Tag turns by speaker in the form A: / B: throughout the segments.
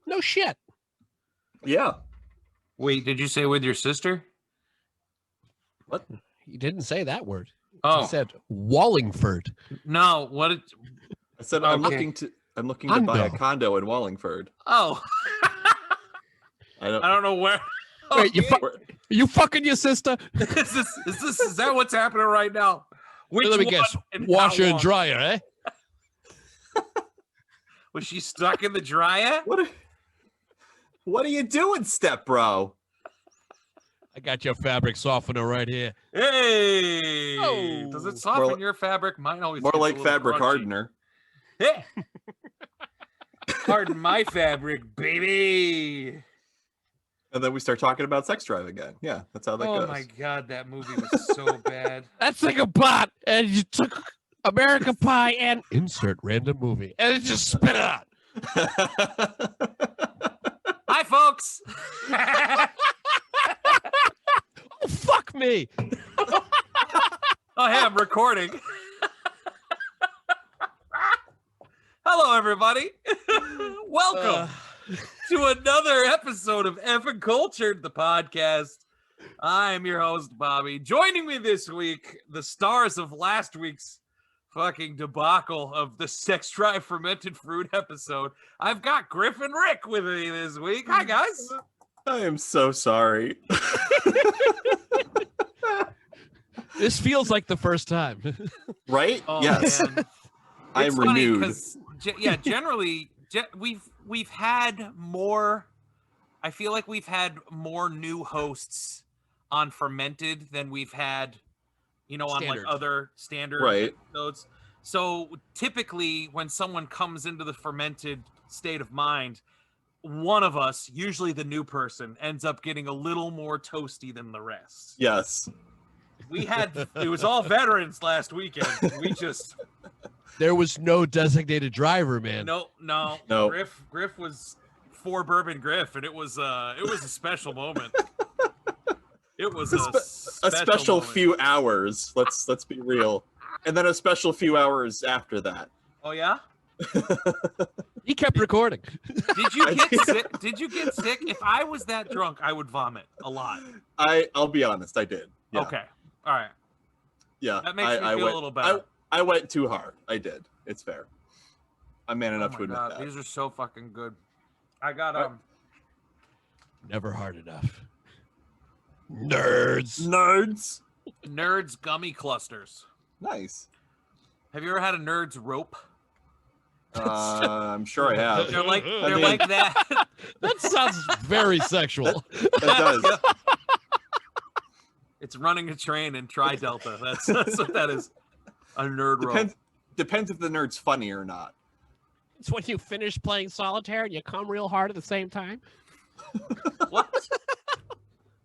A: No shit.
B: Yeah.
C: Wait, did you say with your sister?
B: What?
A: He didn't say that word.
C: Oh,
A: He said Wallingford.
C: no. What?
B: I said
C: Okay.
B: I'm looking to buy a condo in Wallingford.
C: Oh,
B: I don't.
C: I don't know where.
A: Wait,
C: Okay.
A: you fucking your sister?
C: Is that what's happening right now? Which
A: Let me
C: one
A: guess.
C: and
A: Washer
C: how
A: and
C: long?
A: dryer, eh?
C: Was she stuck in the dryer?
B: What are you doing, step bro?
A: I got your fabric softener right here.
C: Hey!
A: Oh.
C: Does it soften
B: More
C: your fabric? Mine always
B: More
C: gets a
B: like
C: little
B: fabric
C: crunchy.
B: hardener.
C: Hey! Harden my fabric, baby.
B: And then we start talking about sex drive again. Yeah, that's how that
C: Oh
B: goes.
C: my god, that movie was so bad.
A: That's like a bot, and you took American Pie and insert random movie, and it just spit it out.
C: Hi, folks.
A: Oh, fuck me.
C: Oh, hey, I'm recording. Hello, everybody. Welcome to another episode of Effin Cultured, the podcast. I'm your host, Bobby. Joining me this week, the stars of last week's fucking debacle of the sex drive fermented fruit episode. I've got Griff and Rick with me this week. Hi, guys.
B: I am so sorry.
A: This feels like the first time.
B: Right?
C: Oh,
B: yes.
C: man.
B: I
C: It's
B: am
C: funny
B: renewed.
C: 'cause, generally, we've had more. I feel like we've had more new hosts on fermented than we've had, on
A: Standard.
C: like other standard
B: Right.
C: episodes. So typically, when someone comes into the fermented state of mind, one of us, usually the new person, ends up getting a little more toasty than the rest.
B: Yes.
C: It was all veterans last weekend. We just.
A: There was no designated driver, man.
C: No.
B: No.
C: Griff was for Bourbon Griff, and it was a special moment. It was
B: A special
C: moment.
B: few hours. Let's be real. And then a special few hours after that.
C: Oh yeah?
A: He kept recording.
C: Did you get sick? Did you get sick? If I was that drunk, I would vomit a lot.
B: I'll be honest, I did. Yeah.
C: Okay. All right.
B: Yeah.
C: That makes me feel a little better.
B: I went too hard. I did. It's fair. I'm man enough
C: Oh
B: to
C: my
B: admit
C: God,
B: that.
C: these are so fucking good. I got
A: Never hard enough. Nerds.
C: Nerds gummy clusters.
B: Nice.
C: Have you ever had a Nerds rope?
B: I'm sure I have.
C: They're like
B: mean-
C: like that.
A: That sounds very sexual.
B: That does.
C: It's running a train in Tri-Delta. That's what that is. A nerd rope.
B: Depends if the nerd's funny or not.
A: It's when you finish playing solitaire and you come real hard at the same time.
C: What?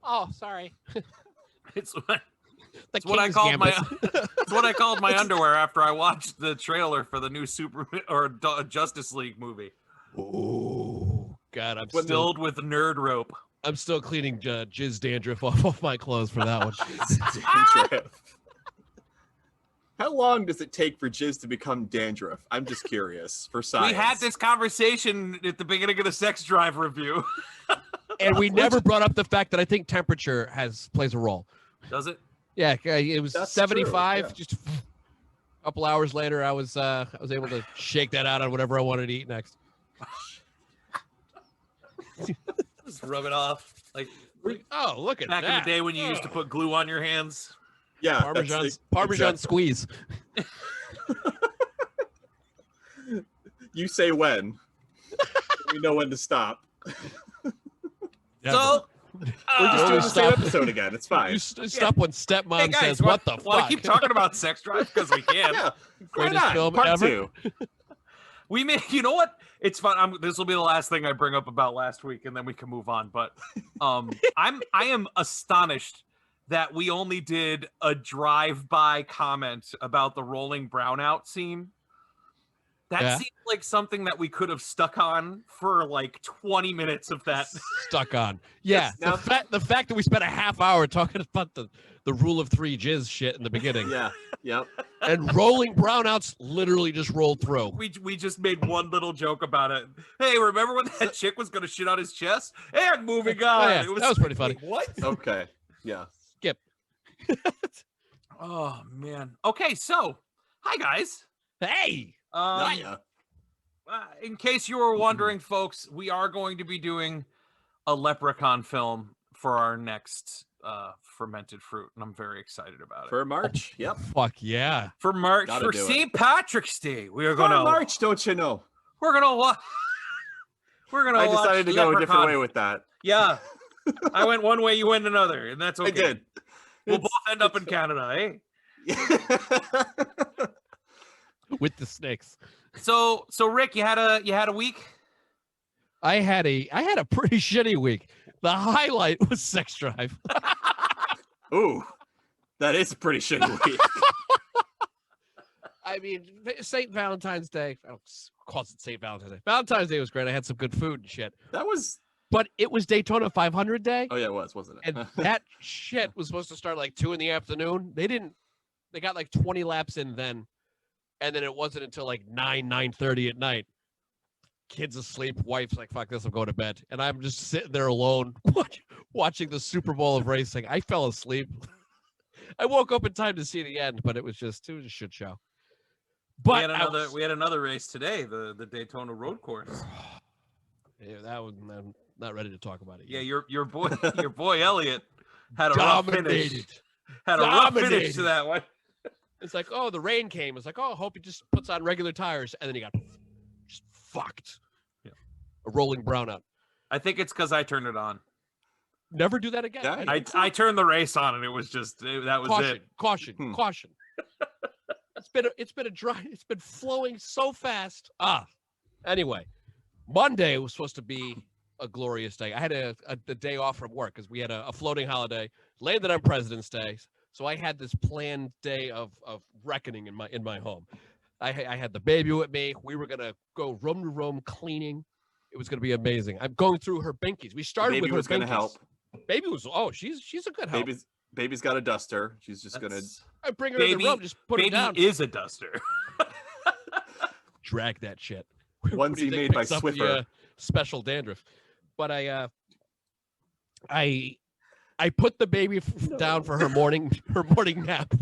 A: Oh, sorry.
C: It's
A: It's
C: what I called it's what I called my underwear after I watched the trailer for the new Justice League movie.
A: Oh God, I'm
C: Filled with nerd rope.
A: still cleaning jizz dandruff off my clothes for that one.
B: Dandruff. How long does it take for jizz to become dandruff? I'm just curious for science.
C: We had this conversation at the beginning of the sex drive review.
A: And we never brought up the fact that I think temperature plays a role.
C: Does it?
A: Yeah, it was
B: That's
A: 75.
B: true, yeah.
A: Just a couple hours later, I was able to shake that out on whatever I wanted to eat next.
C: Just rub it off. Like
A: Oh, look at
C: back
A: that!
C: in the day when you used to put glue on your hands.
B: Yeah,
A: Parmesan
B: exactly.
A: squeeze.
B: You say when. We know when to stop.
A: Never.
C: So
B: We're just
A: only
B: doing the same
A: stop-
B: episode again. It's fine.
A: You stop when stepmom
C: hey guys,
A: says, "What the
C: Want
A: fuck?"
C: to keep talking about sex drive because we can.
B: Yeah. Why
A: Greatest
B: not?
A: film
B: Part
A: ever.
B: 2.
C: We may, you know what? It's fun. This will be the last thing I bring up about last week, and then we can move on. But I am astonished that we only did a drive-by comment about the rolling brownout scene. That seems like something that we could have stuck on for like 20 minutes of that.
A: Stuck on. Yeah.
B: Now-
A: The fact that we spent a half hour talking about the rule of three jizz shit in the beginning.
B: Yeah. Yep.
A: And rolling brownouts literally just rolled through.
C: We just made one little joke about it. Hey, remember when that chick was gonna shit on his chest? And moving on.
A: yeah,
C: It was,
A: that was pretty funny.
C: Wait, what?
B: Okay. Yeah.
A: Skip.
C: Oh man. Okay, so hi guys.
A: Hey.
B: Yeah.
C: In case you were wondering, folks, we are going to be doing a Leprechaun film for our next fermented fruit, and I'm very excited about it.
B: For March. Yep.
A: Fuck yeah.
C: For March,
B: Gotta
C: for
B: do it.
C: St. Patrick's Day, we are
B: For
C: gonna
B: March, don't you know?
C: we're gonna watch. We're gonna.
B: I
C: watch
B: decided to go a different
C: Leprechaun.
B: way with that.
C: Yeah, I went one way, you went another, and that's okay.
B: I did.
C: We'll both end up in Canada, eh?
A: With the snakes.
C: So Rick, you had a week.
A: I had a pretty shitty week. The highlight was Sex Drive.
B: Ooh, that is a pretty shitty week.
A: I mean, St. Valentine's Day. I don't call it St. Valentine's Day. Valentine's Day was great. I had some good food and shit.
B: That was.
A: But it was Daytona 500 Day.
B: Oh yeah, it was, wasn't it?
A: And that shit was supposed to start like 2 p.m. They got like 20 laps in then. And then it wasn't until like 9:30 at night. Kids asleep, wife's like, fuck this, I'm going to bed. And I'm just sitting there alone watching the Super Bowl of racing. I fell asleep. I woke up in time to see the end, but it was a shit show. But
C: we had another race today, the Daytona Road Course.
A: Yeah, that one, I'm not ready to talk about it
C: Yeah,
A: yet.
C: your boy Elliot had a rough finish. Had a rough finish to that one.
A: It's like, oh, the rain came. It's like, oh, I hope he just puts on regular tires, and then he got just fucked.
C: Yeah.
A: A rolling brownout.
C: I think it's because I turned it on.
A: Never do that again.
B: Yeah,
C: I turned the race on, and it was just that was
A: caution,
C: it.
A: Caution. It's been flowing so fast. Anyway, Monday was supposed to be a glorious day. I had a day off from work because we had a floating holiday. Landed on President's Day. So I had this planned day of reckoning in my home. I had the baby with me. We were gonna go room to room cleaning. It was gonna be amazing. I'm going through her binkies. We started
B: Baby
A: with her
B: was gonna
A: binkies.
B: help.
A: Baby was she's a good help.
B: Baby's got a duster. She's just
A: I bring her in the room, just put her
C: Baby
A: down.
C: is a duster.
A: Drag that shit.
B: Onesie made by Swiffer.
A: Special dandruff. But I put the baby down for her morning nap.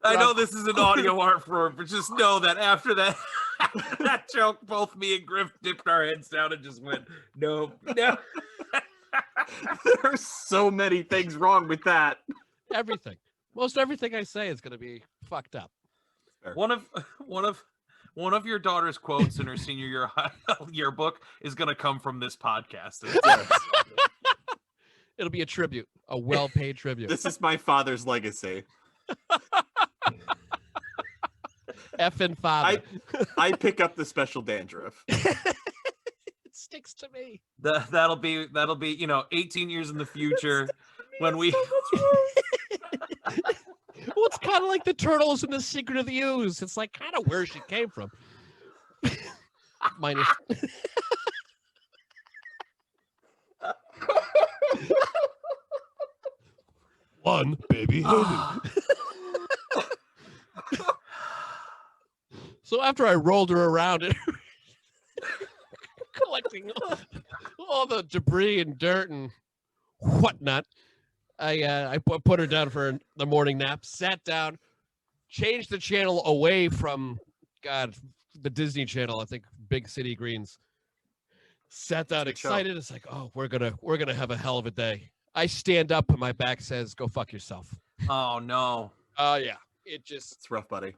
C: I know this is an audio art form, but just know that after that that joke, both me and Griff dipped our heads down and just went, no.
B: There's so many things wrong with that.
A: Everything. Most everything I say is going to be fucked up.
C: One of your daughter's quotes in her senior year yearbook is going to come from this podcast.
A: It'll be a tribute, a well-paid tribute.
B: This is my father's legacy.
A: Effin father.
B: I pick up the special dandruff.
A: It sticks to me.
C: That'll be 18 years in the future when we.
A: Well, it's kind of like the turtles in The Secret of the Ooze. It's like kind of where she came from. Minus. One baby. So after I rolled her around and collecting all the debris and dirt and whatnot, I put her down for the morning nap, sat down, changed the channel away from the Disney Channel, I think Big City Greens. Sat down excited. It's like, oh, we're gonna have a hell of a day. I stand up and my back says, go fuck yourself.
C: Oh no.
A: Yeah. It's
B: rough, buddy.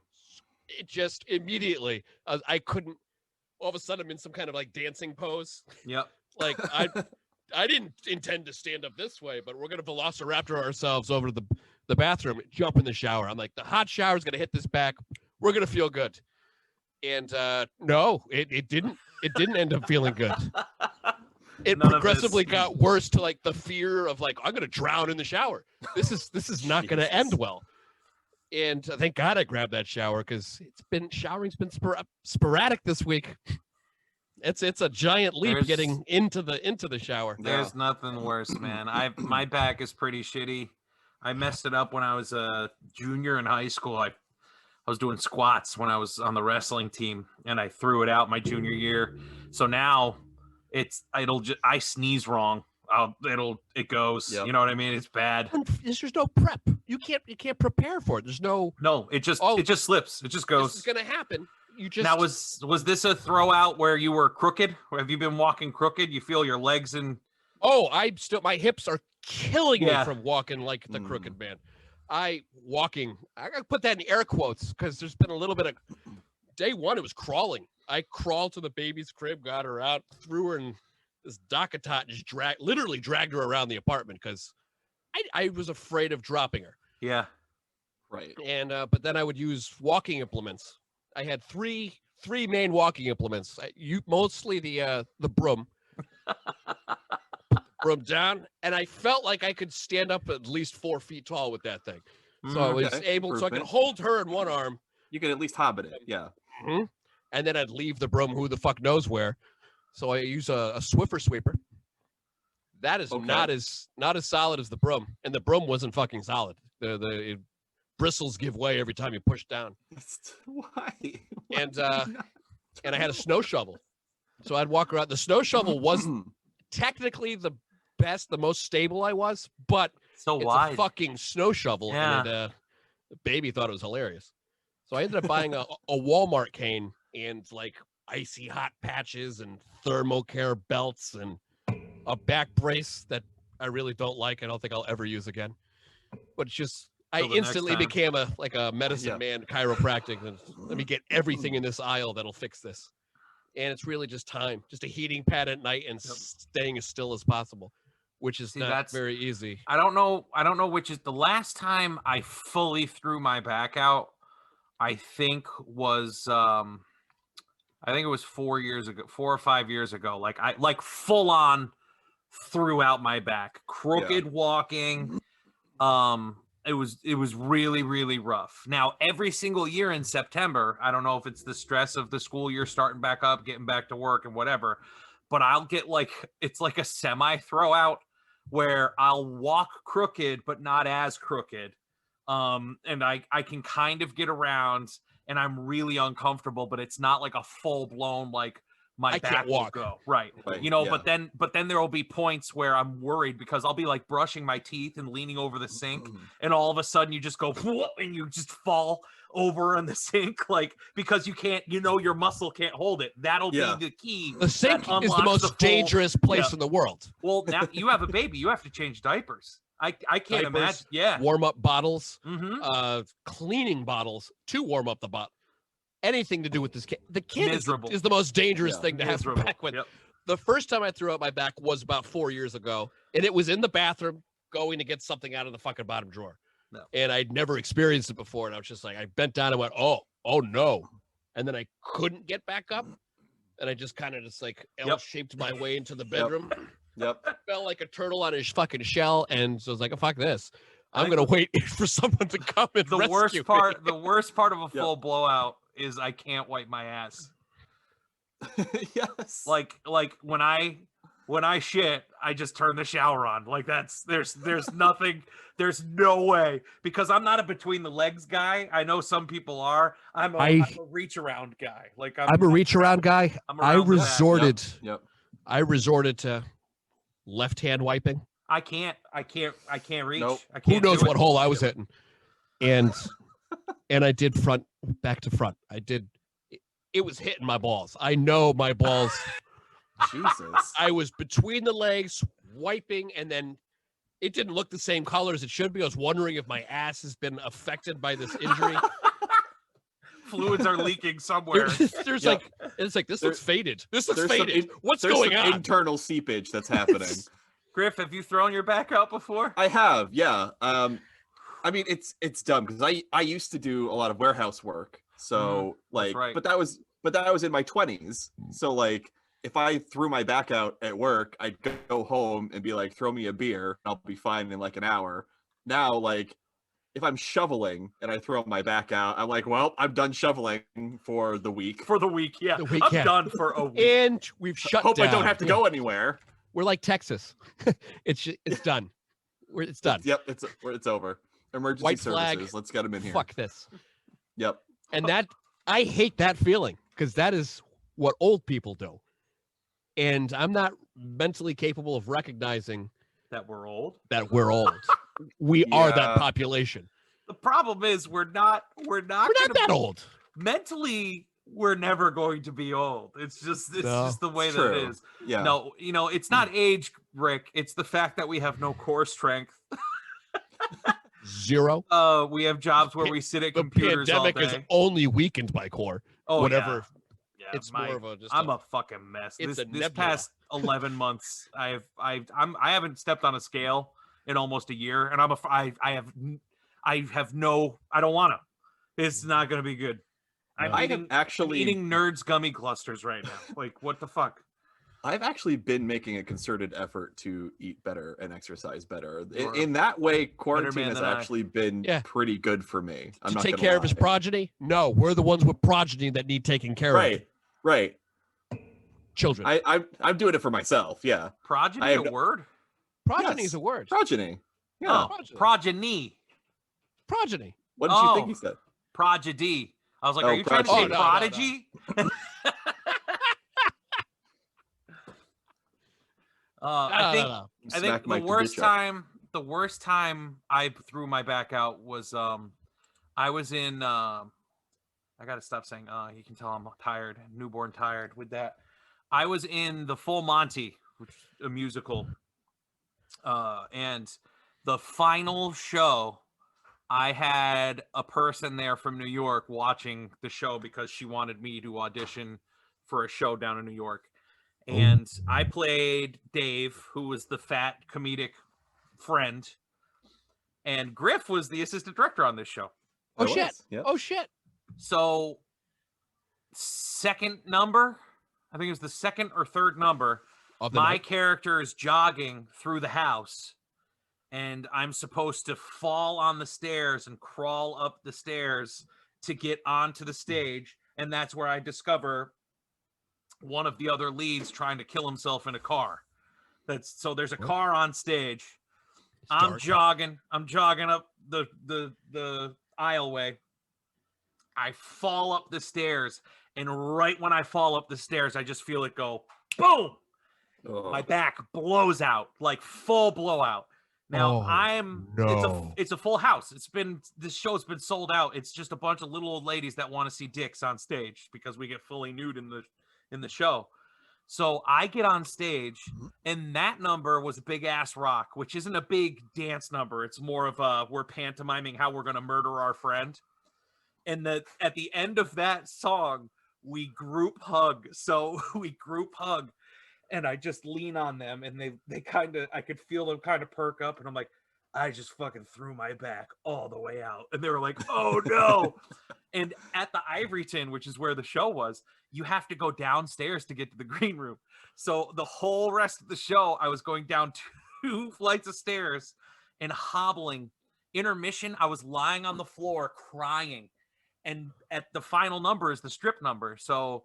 A: It just immediately, I couldn't, all of a sudden I'm in some kind of like dancing pose.
C: Yep.
A: Like I didn't intend to stand up this way, but we're going to velociraptor ourselves over to the bathroom, jump in the shower. I'm like, the hot shower is going to hit this back. We're going to feel good. And no, it didn't end up feeling good. It progressively got worse to like the fear of like, I'm going to drown in the shower. This is not going to end well. And thank God I grabbed that shower because showering's been sporadic this week. It's a giant leap getting into the shower.
C: There's nothing worse, man. My back is pretty shitty. I messed it up when I was a junior in high school. I was doing squats when I was on the wrestling team, and I threw it out my junior year. So now I sneeze wrong. It goes. Yep. You know what I mean? It's bad.
A: There's no prep. You can't prepare for it. There's no.
C: No, it just slips. It just goes.
A: This is gonna happen. You just.
C: Now was this a throw out where you were crooked? Or have you been walking crooked? You feel your legs and.
A: Oh, my hips are killing me from walking like the crooked man. I gotta put that in air quotes because there's been a little bit of day one. It was crawling. I crawled to the baby's crib, got her out, threw her in this Docatot, just literally dragged her around the apartment because I was afraid of dropping her.
C: Yeah.
B: Right.
A: And but then I would use walking implements. I had three main walking implements. Mostly the broom. Broom down, and I felt like I could stand up at least 4 feet tall with that thing. So I was able, so I could hold her in one arm.
B: You could at least hobbit it, yeah.
A: Mm-hmm. And then I'd leave the broom who the fuck knows where. So I use a Swiffer sweeper. That is not as solid as the broom, and the broom wasn't fucking solid. The bristles give way every time you push down.
B: Why?
A: And I had a snow shovel, so I'd walk around. The snow shovel wasn't technically the most stable I was, but it's a fucking snow shovel, and the baby thought it was hilarious. So I ended up buying a Walmart cane and like icy hot patches and thermocare belts and a back brace that I really don't like. I don't think I'll ever use again. But it's just I instantly became a medicine man, chiropractic, and let me get everything in this aisle that'll fix this. And it's really just time, just a heating pad at night and staying as still as possible, which is not very easy.
C: I don't know which is the last time I fully threw my back out. I think it was 4 or 5 years ago. Like I full on threw out my back, crooked walking. It was really, really rough. Now, every single year in September, I don't know if it's the stress of the school year starting back up, getting back to work and whatever, but I'll get it's like a semi throw out where I'll walk crooked, but not as crooked. And I can kind of get around and I'm really uncomfortable, but it's not like a full blown, like my back will go. Right. You know, but then there will be points where I'm worried because I'll be like brushing my teeth and leaning over the sink and all of a sudden you just go and you just fall over in the sink, like because you can't, your muscle can't hold it. That'll be the key.
A: The sink is the most dangerous place in the world.
C: Well, now you have a baby, you have to change diapers. I can't imagine. Yeah.
A: Warm up bottles, cleaning bottles to warm up the bottle. Anything to do with this kid. The kid is the most dangerous thing to have back with. Yep. The first time I threw out my back was about 4 years ago, and it was in the bathroom going to get something out of the fucking bottom drawer. No. And I'd never experienced it before, and I was just like, I bent down and went, oh no. And then I couldn't get back up, and I just kind of L-shaped my way into the bedroom.
B: Yep.
A: I felt like a turtle on his fucking shell, and so I was like, oh, fuck this. I'm going to wait for someone to come and rescue me.
C: The worst part of a full blowout is I can't wipe my ass.
B: Yes.
C: Like when I shit, I just turn the shower on. Like there's nothing, there's no way, because I'm not a between the legs guy. I know some people are. I'm a reach around guy. Like I'm
A: a reach around guy. I resorted to left hand wiping.
C: I can't reach.
B: Nope.
C: I can't.
A: Who knows what hole I was hitting? And I did front back to front. It was hitting my balls. I know my balls.
B: Jesus.
A: I was between the legs wiping, and then it didn't look the same color as it should be. I was wondering if my ass has been affected by this injury.
C: Fluids are leaking somewhere.
A: There's this looks faded. This looks faded. What's going on?
B: Internal seepage that's happening.
C: Griff, have you thrown your back out before?
B: I have, yeah. I mean, it's dumb because I used to do a lot of warehouse work. So but that was in my 20s. So like if I threw my back out at work, I'd go home and be like, throw me a beer, I'll be fine in like an hour. Now, like if I'm shoveling and I throw my back out, I'm like, well, I'm done shoveling for the week.
C: For the week, yeah.
A: The week,
C: I'm
A: yeah.
C: done for a week.
A: And we've shut
B: Hope
A: down.
B: I don't have to go anywhere.
A: We're like Texas. It's done. It's done.
B: Yep, it's over. Emergency
A: White
B: services.
A: flag.
B: Let's get them in here.
A: Fuck this.
B: Yep.
A: And I hate that feeling because that is what old people do. And I'm not mentally capable of recognizing
C: that we're old.
A: We are that population.
C: The problem is we're not
A: that old.
C: Mentally, we're never going to be old. It's just the way that it is.
B: Yeah.
C: No, it's not age, Rick. It's the fact that we have no core strength.
A: Zero.
C: We have jobs where we sit at computers all day.
A: The pandemic is only weavened by core.
C: Oh,
A: whatever.
C: Yeah,
A: it's more of a.
C: I'm a fucking mess. This past 11 months, I haven't stepped on a scale in almost a year, and I don't want to. It's not going to be good. I'm eating Nerds gummy clusters right now. Like, what the fuck?
B: I've actually been making a concerted effort to eat better and exercise better. In that way, quarantine has actually been pretty good for me. I'm not
A: take care of his progeny? No, we're the ones with progeny that need taking care of.
B: Right.
A: Children.
B: I'm doing it for myself. Yeah.
C: Progeny a word?
A: Progeny is a word.
B: Progeny. Yeah.
C: Oh, progeny.
B: What did you think he said?
C: Prodigy. I was like, are you trying to say prodigy? No. I think the worst time I threw my back out was I was in I gotta stop saying you can tell I'm tired, newborn tired with that. I was in the Full Monty, which is a musical, and the final show, I had a person there from New York watching the show because she wanted me to audition for a show down in New York. And I played Dave, who was the fat comedic friend. And Griff was the assistant director on this show.
A: Oh, shit. Yep. Oh, shit.
C: So, second number, I think it was the second or third number, my character is jogging through the house. And I'm supposed to fall on the stairs and crawl up the stairs to get onto the stage. And that's where I discover one of the other leads trying to kill himself in a car. So there's a car on stage. I'm jogging up the aisleway. I fall up the stairs, and right when I fall up the stairs, I just feel it go boom. My back blows out, like full blowout. Now it's a full house. This show's been sold out. It's just a bunch of little old ladies that want to see dicks on stage because we get fully nude in the show. So I get on stage, and that number was Big Ass Rock, which isn't a big dance number. It's more of we're pantomiming how we're going to murder our friend. And at the end of that song, we group hug. So we group hug, and I just lean on them, and they kind of, I could feel them kind of perk up, and I'm like, I just fucking threw my back all the way out. And they were like, oh no. And at the Ivory Tin, which is where the show was, you have to go downstairs to get to the green room. So the whole rest of the show, I was going down 2 flights of stairs and hobbling. Intermission, I was lying on the floor crying. And at the final number is the strip number. So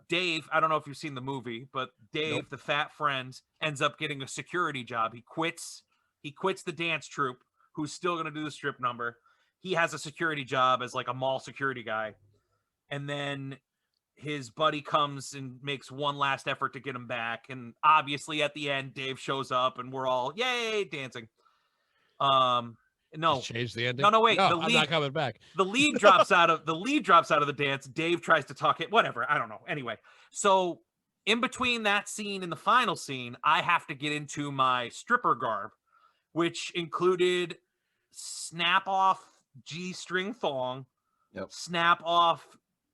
C: Dave, I don't know if you've seen the movie, but Dave, the fat friend, ends up getting a security job. He quits the dance troupe, who's still going to do the strip number. He has a security job as like a mall security guy. And then his buddy comes and makes one last effort to get him back. And obviously at the end, Dave shows up and we're all, yay, dancing. No,
A: change the ending.
C: No, wait.
A: I'm not coming back.
C: The lead drops out of the dance. Dave tries to talk it. Whatever. I don't know. Anyway, so in between that scene and the final scene, I have to get into my stripper garb, which included snap off G-string thong, snap off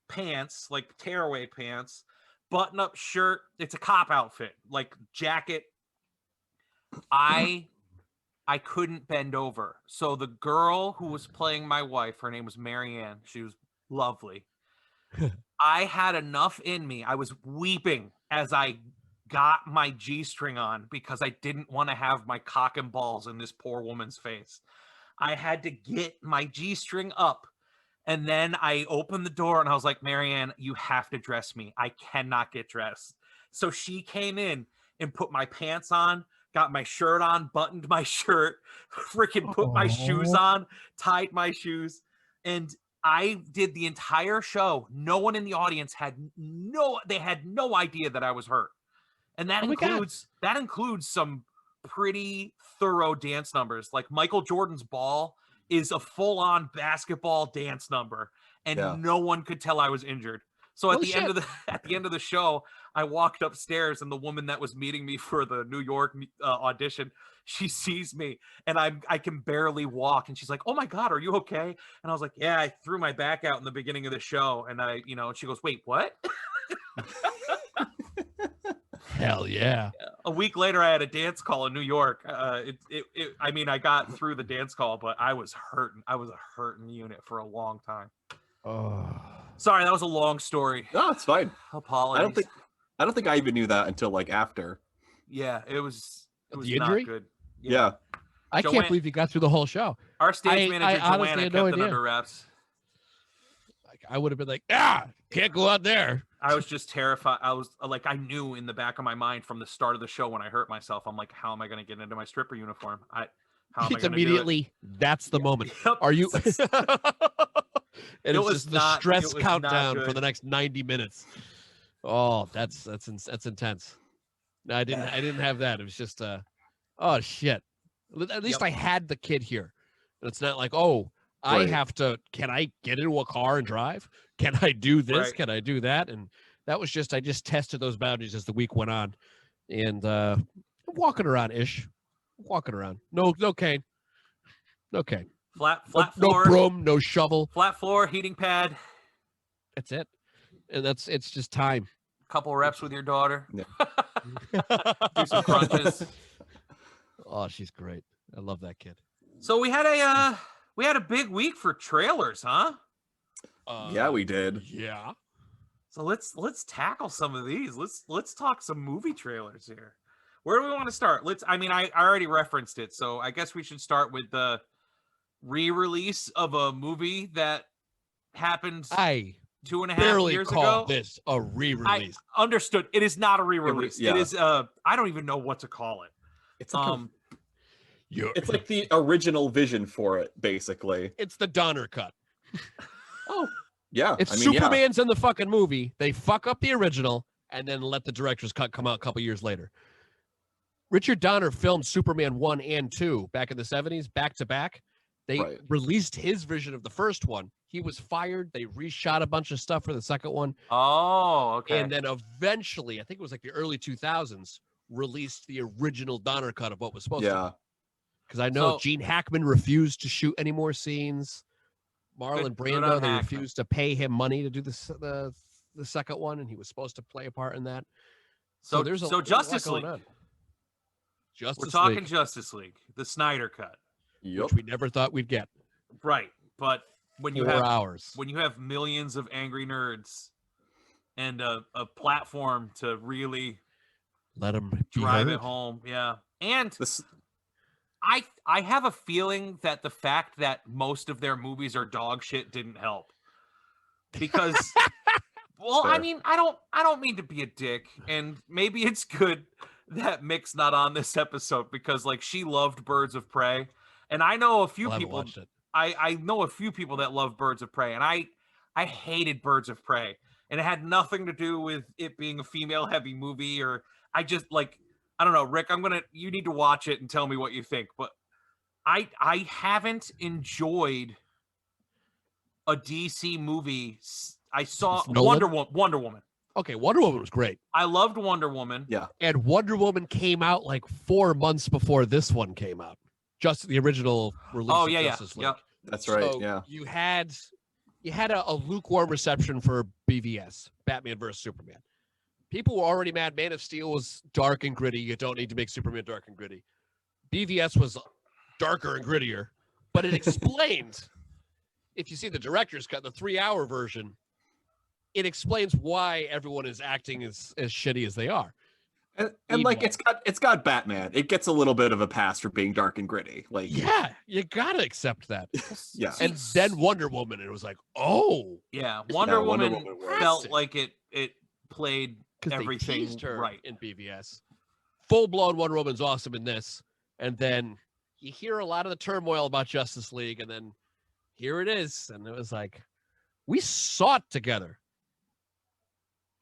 C: pants, like tearaway pants, button up shirt. It's a cop outfit, like jacket. I couldn't bend over. So the girl who was playing my wife, her name was Marianne. She was lovely. I had enough in me. I was weeping as I got my G-string on because I didn't want to have my cock and balls in this poor woman's face. I had to get my G-string up. And then I opened the door and I was like, Marianne, you have to dress me. I cannot get dressed. So she came in and put my pants on, got my shirt on, buttoned my shirt, freaking put my shoes on, tied my shoes. And I did the entire show. No one in the audience had no idea that I was hurt. And that includes some pretty thorough dance numbers. Like Michael Jordan's Ball is a full-on basketball dance number, and no one could tell I was injured. So at the end of the show, I walked upstairs, and the woman that was meeting me for the New York audition, she sees me, and I can barely walk, and she's like, "Oh my God, are you okay?" And I was like, "Yeah, I threw my back out in the beginning of the show," and and she goes, "Wait, what?"
A: Hell yeah.
C: A week later, I had a dance call in New York. I got through the dance call, but I was hurting. I was a hurting unit for a long time.
A: Oh,
C: sorry, that was a long story.
B: No, it's fine.
C: Apologies.
B: I don't think I even knew that until like after.
C: Yeah, it was
A: the injury?
C: Not good.
B: Yeah.
A: I can't believe you got through the whole show.
C: Our stage manager, Joanna, kept it under wraps.
A: I would have been like, can't go out there.
C: I was just terrified. I was like, I knew in the back of my mind from the start of the show when I hurt myself, I'm like, how am I going to get into my stripper uniform?
A: It's immediately, that's the moment.
C: Yep.
A: Are you? And it's just the stress countdown for the next 90 minutes. Oh, that's intense. No, I didn't have that. It was just, oh shit. At least I had the kid here. And it's not like, I have to, can I get into a car and drive? Can I do this? Right. Can I do that? And that was I just tested those boundaries as the week went on. And I'm walking around. No cane. No cane.
C: Flat
A: no
C: floor.
A: No broom, no shovel.
C: Flat floor, heating pad.
A: That's it. And it's just time.
C: Couple reps with your daughter. Yeah. Do some crunches.
A: Oh, she's great. I love that kid.
C: So we had a big week for trailers, huh?
B: Yeah, we did.
A: Yeah.
C: So let's tackle some of these. Let's talk some movie trailers here. Where do we want to start? I already referenced it, so I guess we should start with the re-release of a movie that happened 2.5 years ago.
A: Call this a re-release.
C: I understood. It is not a re-release. It is I don't even know what to call it.
B: It's like it's like the original vision for it, basically.
A: It's the Donner cut.
B: Oh, yeah.
A: If Superman's in the fucking movie, they fuck up the original and then let the director's cut come out a couple years later. Richard Donner filmed Superman 1 and 2 back in the 70s, back to back. They released his version of the first one. He was fired. They reshot a bunch of stuff for the second one.
C: Oh, okay.
A: And then eventually, I think it was like the early 2000s, released the original Donner cut of what was supposed to be. Because I know Gene Hackman refused to shoot any more scenes. Marlon Brando, they refused to pay him money to do the second one, and he was supposed to play a part in that. So there's
C: Justice League. We're talking Justice League, the Snyder Cut,
A: which we never thought we'd get.
C: Right, but when you
A: 4 hours,
C: when you have millions of angry nerds and a platform to really
A: let them
C: drive it home, and I have a feeling that the fact that most of their movies are dog shit didn't help. Because I mean, I don't mean to be a dick, and maybe it's good that Mick's not on this episode because like she loved Birds of Prey, and I know a few people I know a few people that love Birds of Prey, and I hated Birds of Prey, and it had nothing to do with it being a female heavy movie, or I just like, I don't know, Rick, you need to watch it and tell me what you think. But I haven't enjoyed a DC movie. I saw Wonder Woman.
A: Okay, Wonder Woman was great.
C: I loved Wonder Woman.
B: Yeah.
A: And Wonder Woman came out like 4 months before this one came out. Just the original release of Justice League.
C: Yeah.
B: That's right.
A: So
B: yeah.
A: You had a lukewarm reception for BVS, Batman vs. Superman. People were already mad. Man of Steel was dark and gritty. You don't need to make Superman dark and gritty. BVS was darker and grittier, but it explained, if you see the director's cut, the 3-hour version, it explains why everyone is acting as shitty as they are.
B: And like it's got Batman. It gets a little bit of a pass for being dark and gritty. Like
A: yeah, you gotta accept that.
B: Yeah.
A: And then Wonder Woman, it was like, oh
C: yeah, Wonder Woman felt
B: works.
C: like it played everything
A: they teased her
C: right
A: in BVS. Full blown Wonder Woman's awesome in this, and then you hear a lot of the turmoil about Justice League, and then here it is, and it was like, we saw it together.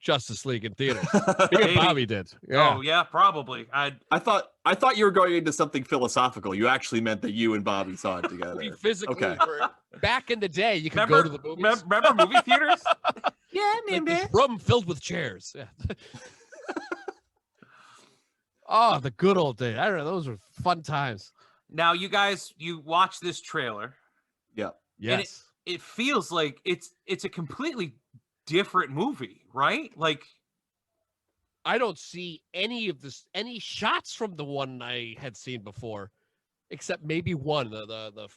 A: Justice League in theaters. Me and Bobby did. Yeah.
C: Oh yeah, probably.
B: I thought you were going into something philosophical. You actually meant that you and Bobby saw it together.
A: We physically
B: Okay.
A: were. Back in the day, you could go to the movies.
C: Remember movie theaters?
A: Yeah, like this room filled with chairs. Yeah. Oh, the good old days. I don't know. Those were fun times.
C: Now, you guys, you watch this trailer.
B: Yeah.
A: Yes.
C: It feels like it's a completely different movie, right? Like,
A: I don't see any shots from the one I had seen before, except maybe one, the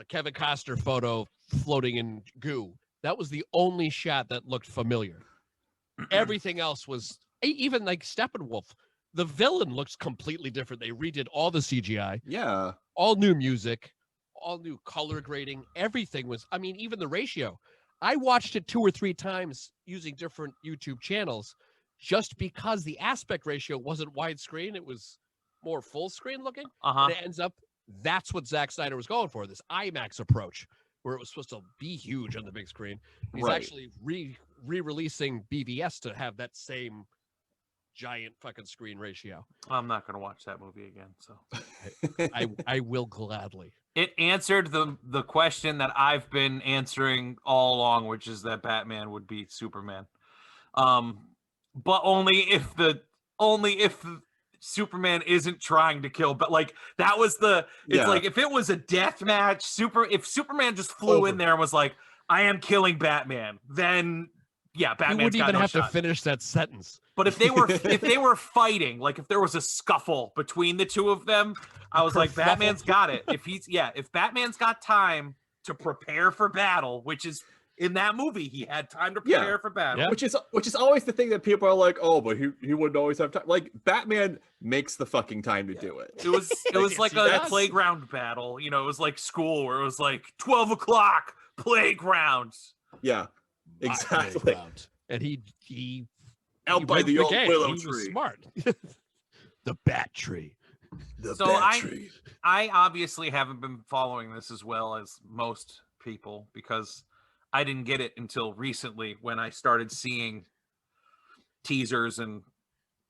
A: Kevin Costner photo floating in goo. That was the only shot that looked familiar. Everything else was, even like Steppenwolf, the villain looks completely different. They redid all the CGI.
B: Yeah.
A: All new music, all new color grading. Everything was, I mean, even the ratio. I watched it 2 or 3 times using different YouTube channels just because the aspect ratio wasn't widescreen. It was more full screen looking. And it ends up, that's what Zack Snyder was going for, this IMAX approach, where it was supposed to be huge on the big screen. He's actually re-releasing BVS to have that same giant fucking screen ratio.
C: I'm not going to watch that movie again. So
A: I will gladly.
C: It answered the question that I've been answering all along, which is that Batman would beat Superman. But only if Superman isn't trying to kill, but like that was like if it was a death match, if Superman just flew in there and was like, I am killing Batman, then yeah, Batman's
A: wouldn't
C: got
A: even
C: no
A: have
C: shot.
A: to finish that sentence.
C: But if they were fighting, like if there was a scuffle between the two of them, I was like, Batman's got it. If Batman's got time to prepare for battle, which is in that movie, he had time to prepare for battle.
B: Yeah. Which is always the thing that people are like, oh, but he wouldn't always have time. Like Batman makes the fucking time to do it.
C: It was like a playground battle. You know, it was like school where it was like 12 o'clock playground.
B: Yeah, exactly.
A: And he
B: out by the old willow tree.
A: Was smart. The bat tree.
C: I obviously haven't been following this as well as most people because I didn't get it until recently when I started seeing teasers and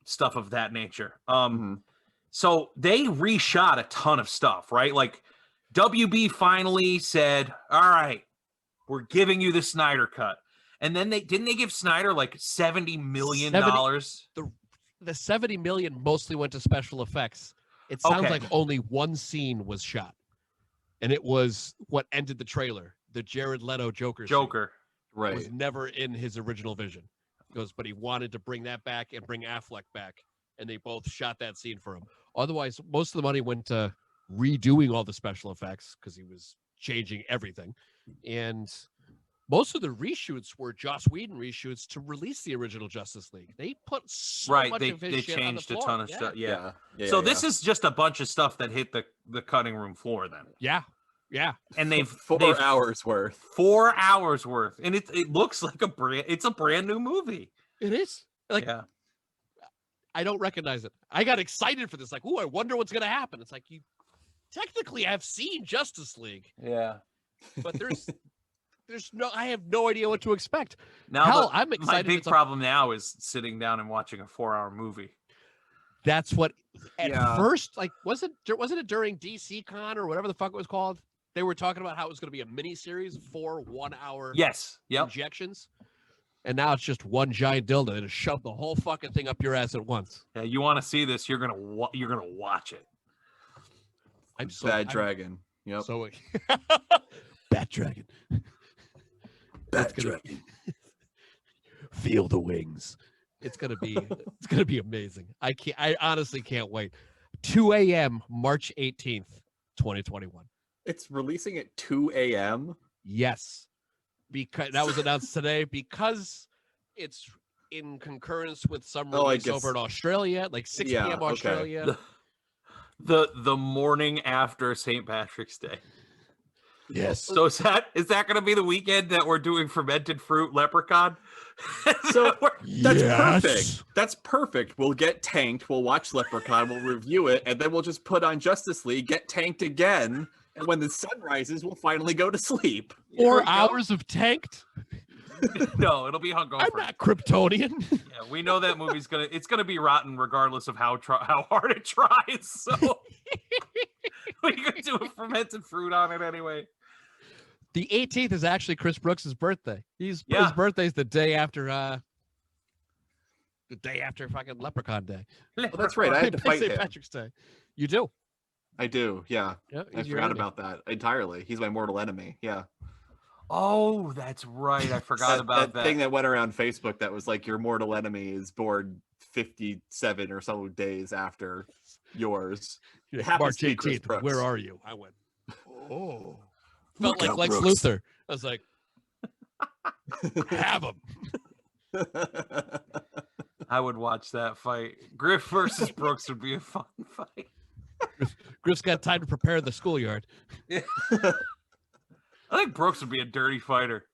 C: stuff of that nature. So they reshot a ton of stuff, right? Like WB finally said, all right, we're giving you the Snyder Cut. And then they give Snyder like $70 million.
A: The $70 million mostly went to special effects. It sounds like only one scene was shot. And it was what ended the trailer. The Jared Leto Joker scene was never in his original vision. He goes, but he wanted to bring that back and bring Affleck back. And they both shot that scene for him. Otherwise, most of the money went to redoing all the special effects because he was changing everything. And most of the reshoots were Joss Whedon reshoots to release the original Justice League. They put so much of his shit
C: changed
A: on the
C: a
A: floor.
C: ton of stuff. Yeah. So this is just a bunch of stuff that hit the cutting room floor then.
A: Yeah.
C: And they've
B: 4 hours worth.
C: 4 hours worth. And it looks like it's a brand new movie.
A: It is. Like I don't recognize it. I got excited for this. Like, I wonder what's gonna happen. It's like you technically have seen Justice League.
C: Yeah.
A: But I have no idea what to expect.
C: Now,
A: I'm excited.
C: My big problem now is sitting down and watching a 4-hour movie.
A: That's what first, like, wasn't it during DC Con or whatever the fuck it was called? They were talking about how it was going to be a mini series, 4 1-hour injections. And now it's just one giant dildo. They just shove the whole fucking thing up your ass at once.
C: Yeah, you want to see this? You're gonna watch it.
A: I'm so
B: Bad Dragon. Yep.
A: So Bat Dragon. Bat Dragon. Feel the wings. It's gonna be amazing. I honestly can't wait. 2 a.m. March 18th, 2021.
B: It's releasing at 2 a.m.
A: Yes. Because that was announced today because it's in concurrence with some
B: Oh, I
A: release
B: guess-
A: over in Australia, like 6
B: Yeah,
A: p.m.
B: okay.
A: Australia.
C: The morning after St. Patrick's Day.
A: Yes.
C: So is that going to be the weekend that we're doing fermented fruit leprechaun?
B: So that's
A: Yes.
B: perfect. That's perfect. We'll get tanked. We'll watch Leprechaun. We'll review it, and then we'll just put on Justice League, get tanked again, and when the sun rises, we'll finally go to sleep.
A: 4 hours of tanked.
C: No, it'll be hungover.
A: I'm not Kryptonian.
C: Yeah, we know that movie's gonna be rotten regardless of how hard it tries. So we could do a fermented fruit on it anyway.
A: The 18th is actually Chris Brooks' birthday. His
C: Yeah.
A: birthday's the day after fucking Leprechaun Day.
B: Oh, that's right. I had to fight
A: St.
B: him.
A: Patrick's Day. You do.
B: I do. Yeah.
A: Yeah,
B: I
A: he's your
B: forgot
A: enemy.
B: about that entirely. He's my mortal enemy. Yeah.
C: Oh, that's right. I forgot about that.
B: thing that went around Facebook that was like your mortal enemy is born 57 or so days after yours. It happens
A: March
B: to be Chris
A: 18th.
B: Brooks.
A: Where are you? I went. Oh.
B: Look
A: Felt like
B: out,
A: Lex
B: Brooks.
A: Luthor. I was like, have him.
C: I would watch that fight. Griff versus Brooks would be a fun fight.
A: Griff's got time to prepare the schoolyard.
C: I think Brooks would be a dirty fighter.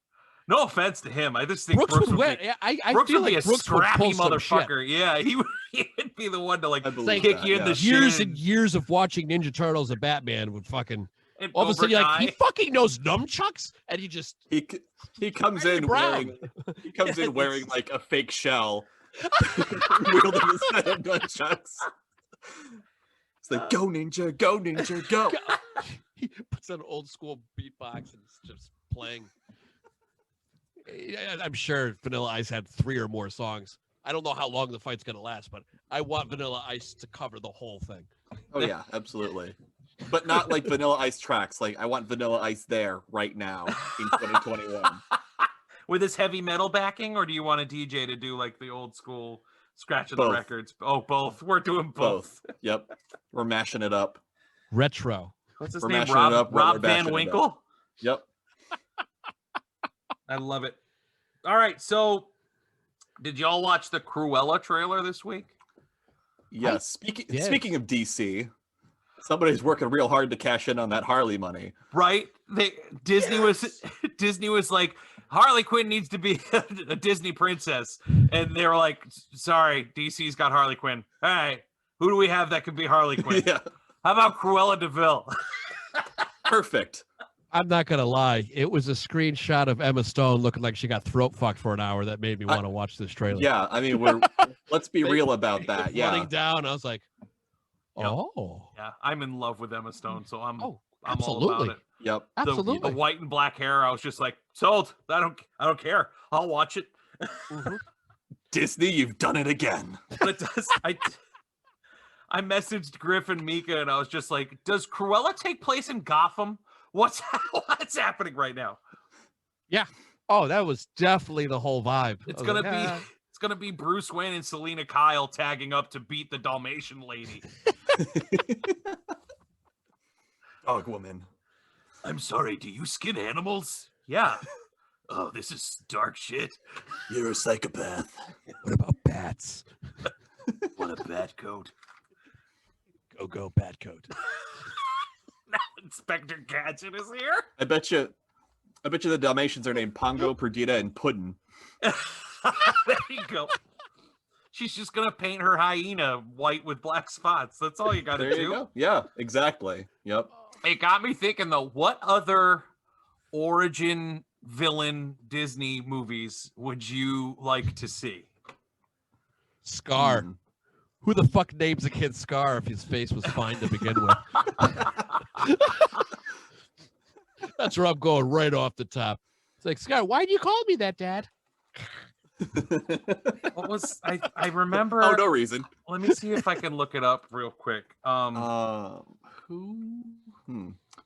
C: No offense to him. I just think
A: Brooks would win.
C: be,
A: I
C: Brooks
A: feel
C: would be
A: like
C: a
A: Brooks would
C: scrappy
A: pull some shit.
C: motherfucker. Yeah, he would be the one to like
B: I believe
C: kick
B: that,
C: you in the
A: Years
C: shin
A: and years of watching Ninja Turtles and Batman would fucking
C: and
A: all of a sudden you're like, he
C: overtime.
A: fucking knows nunchucks, and he just
B: he comes
A: Randy
B: in
A: Brown.
B: wearing he comes
A: Yeah,
B: in wearing like a fake shell, wielding a set of nunchucks. It's like go ninja, go.
A: he puts on old school beatbox and is just playing. I'm sure Vanilla Ice had 3 or more songs. I don't know how long the fight's gonna last, but I want Vanilla Ice to cover the whole thing.
B: Oh yeah, absolutely. But not like Vanilla Ice tracks. Like I want Vanilla Ice there right now in 2021.
C: With his heavy metal backing, or do you want a DJ to do like the old school scratching the
B: Both.
C: records? Oh, both. We're doing both.
B: Yep, we're mashing it up.
A: Retro.
C: What's his
B: We're
C: name?
B: mashing it up while we're
C: Rob
B: bashing
C: Van
B: it
C: Winkle.
B: Yep.
C: I love it. All right, so did y'all watch the Cruella trailer this week?
B: Yes.
A: Yes.
B: Speaking of DC, somebody's working real hard to cash in on that Harley money.
C: Right? Disney was like, Harley Quinn needs to be a Disney princess, and they were like, sorry, DC's got Harley Quinn. All right, who do we have that could be Harley Quinn?
B: Yeah.
C: How about Cruella DeVille?
B: Perfect.
A: I'm not gonna lie. It was a screenshot of Emma Stone looking like she got throat fucked for an hour that made me want to watch this trailer.
B: Yeah, I mean let's be real about that. Yeah.
A: Running down, I was like,
C: Yep.
A: oh,
C: Yeah, I'm in love with Emma Stone, so I'm all
A: absolutely.
C: about it.
B: Yep.
A: Absolutely.
C: The white and black hair, I was just like, sold. I don't care. I'll watch it.
A: Mhm.
B: Disney, you've done it again.
C: But it does. I messaged Griff and Mika, and I was just like, does Cruella take place in Gotham? What's happening right now?
A: Oh, that was definitely the whole vibe.
C: It's
A: I was
C: gonna
A: like,
C: be
A: "Ah."
C: it's gonna be Bruce Wayne and Selena Kyle tagging up to beat the Dalmatian lady.
B: Dog woman.
C: I'm sorry, do you skin animals? Yeah. Oh, this is dark shit.
B: You're a psychopath.
A: What about bats?
C: What a bad coat.
A: Go, bat coat.
C: Now Inspector Gadget is here.
B: I bet you the Dalmatians are named Pongo, Perdita, and Puddin.
C: There you go. She's just gonna paint her hyena white with black spots. That's all you gotta
B: There
C: do.
B: you go. Yeah, exactly. Yep.
C: It got me thinking though, what other origin villain Disney movies would you like to see?
A: Scar.
B: Hmm.
A: Who the fuck names a kid Scar if his face was fine to begin with? That's where I'm going right off the top. It's like, Scar, why do you call me that, Dad?
C: What was I remember?
B: Oh, no reason.
C: Let me see if I can look it up real quick.
B: Who?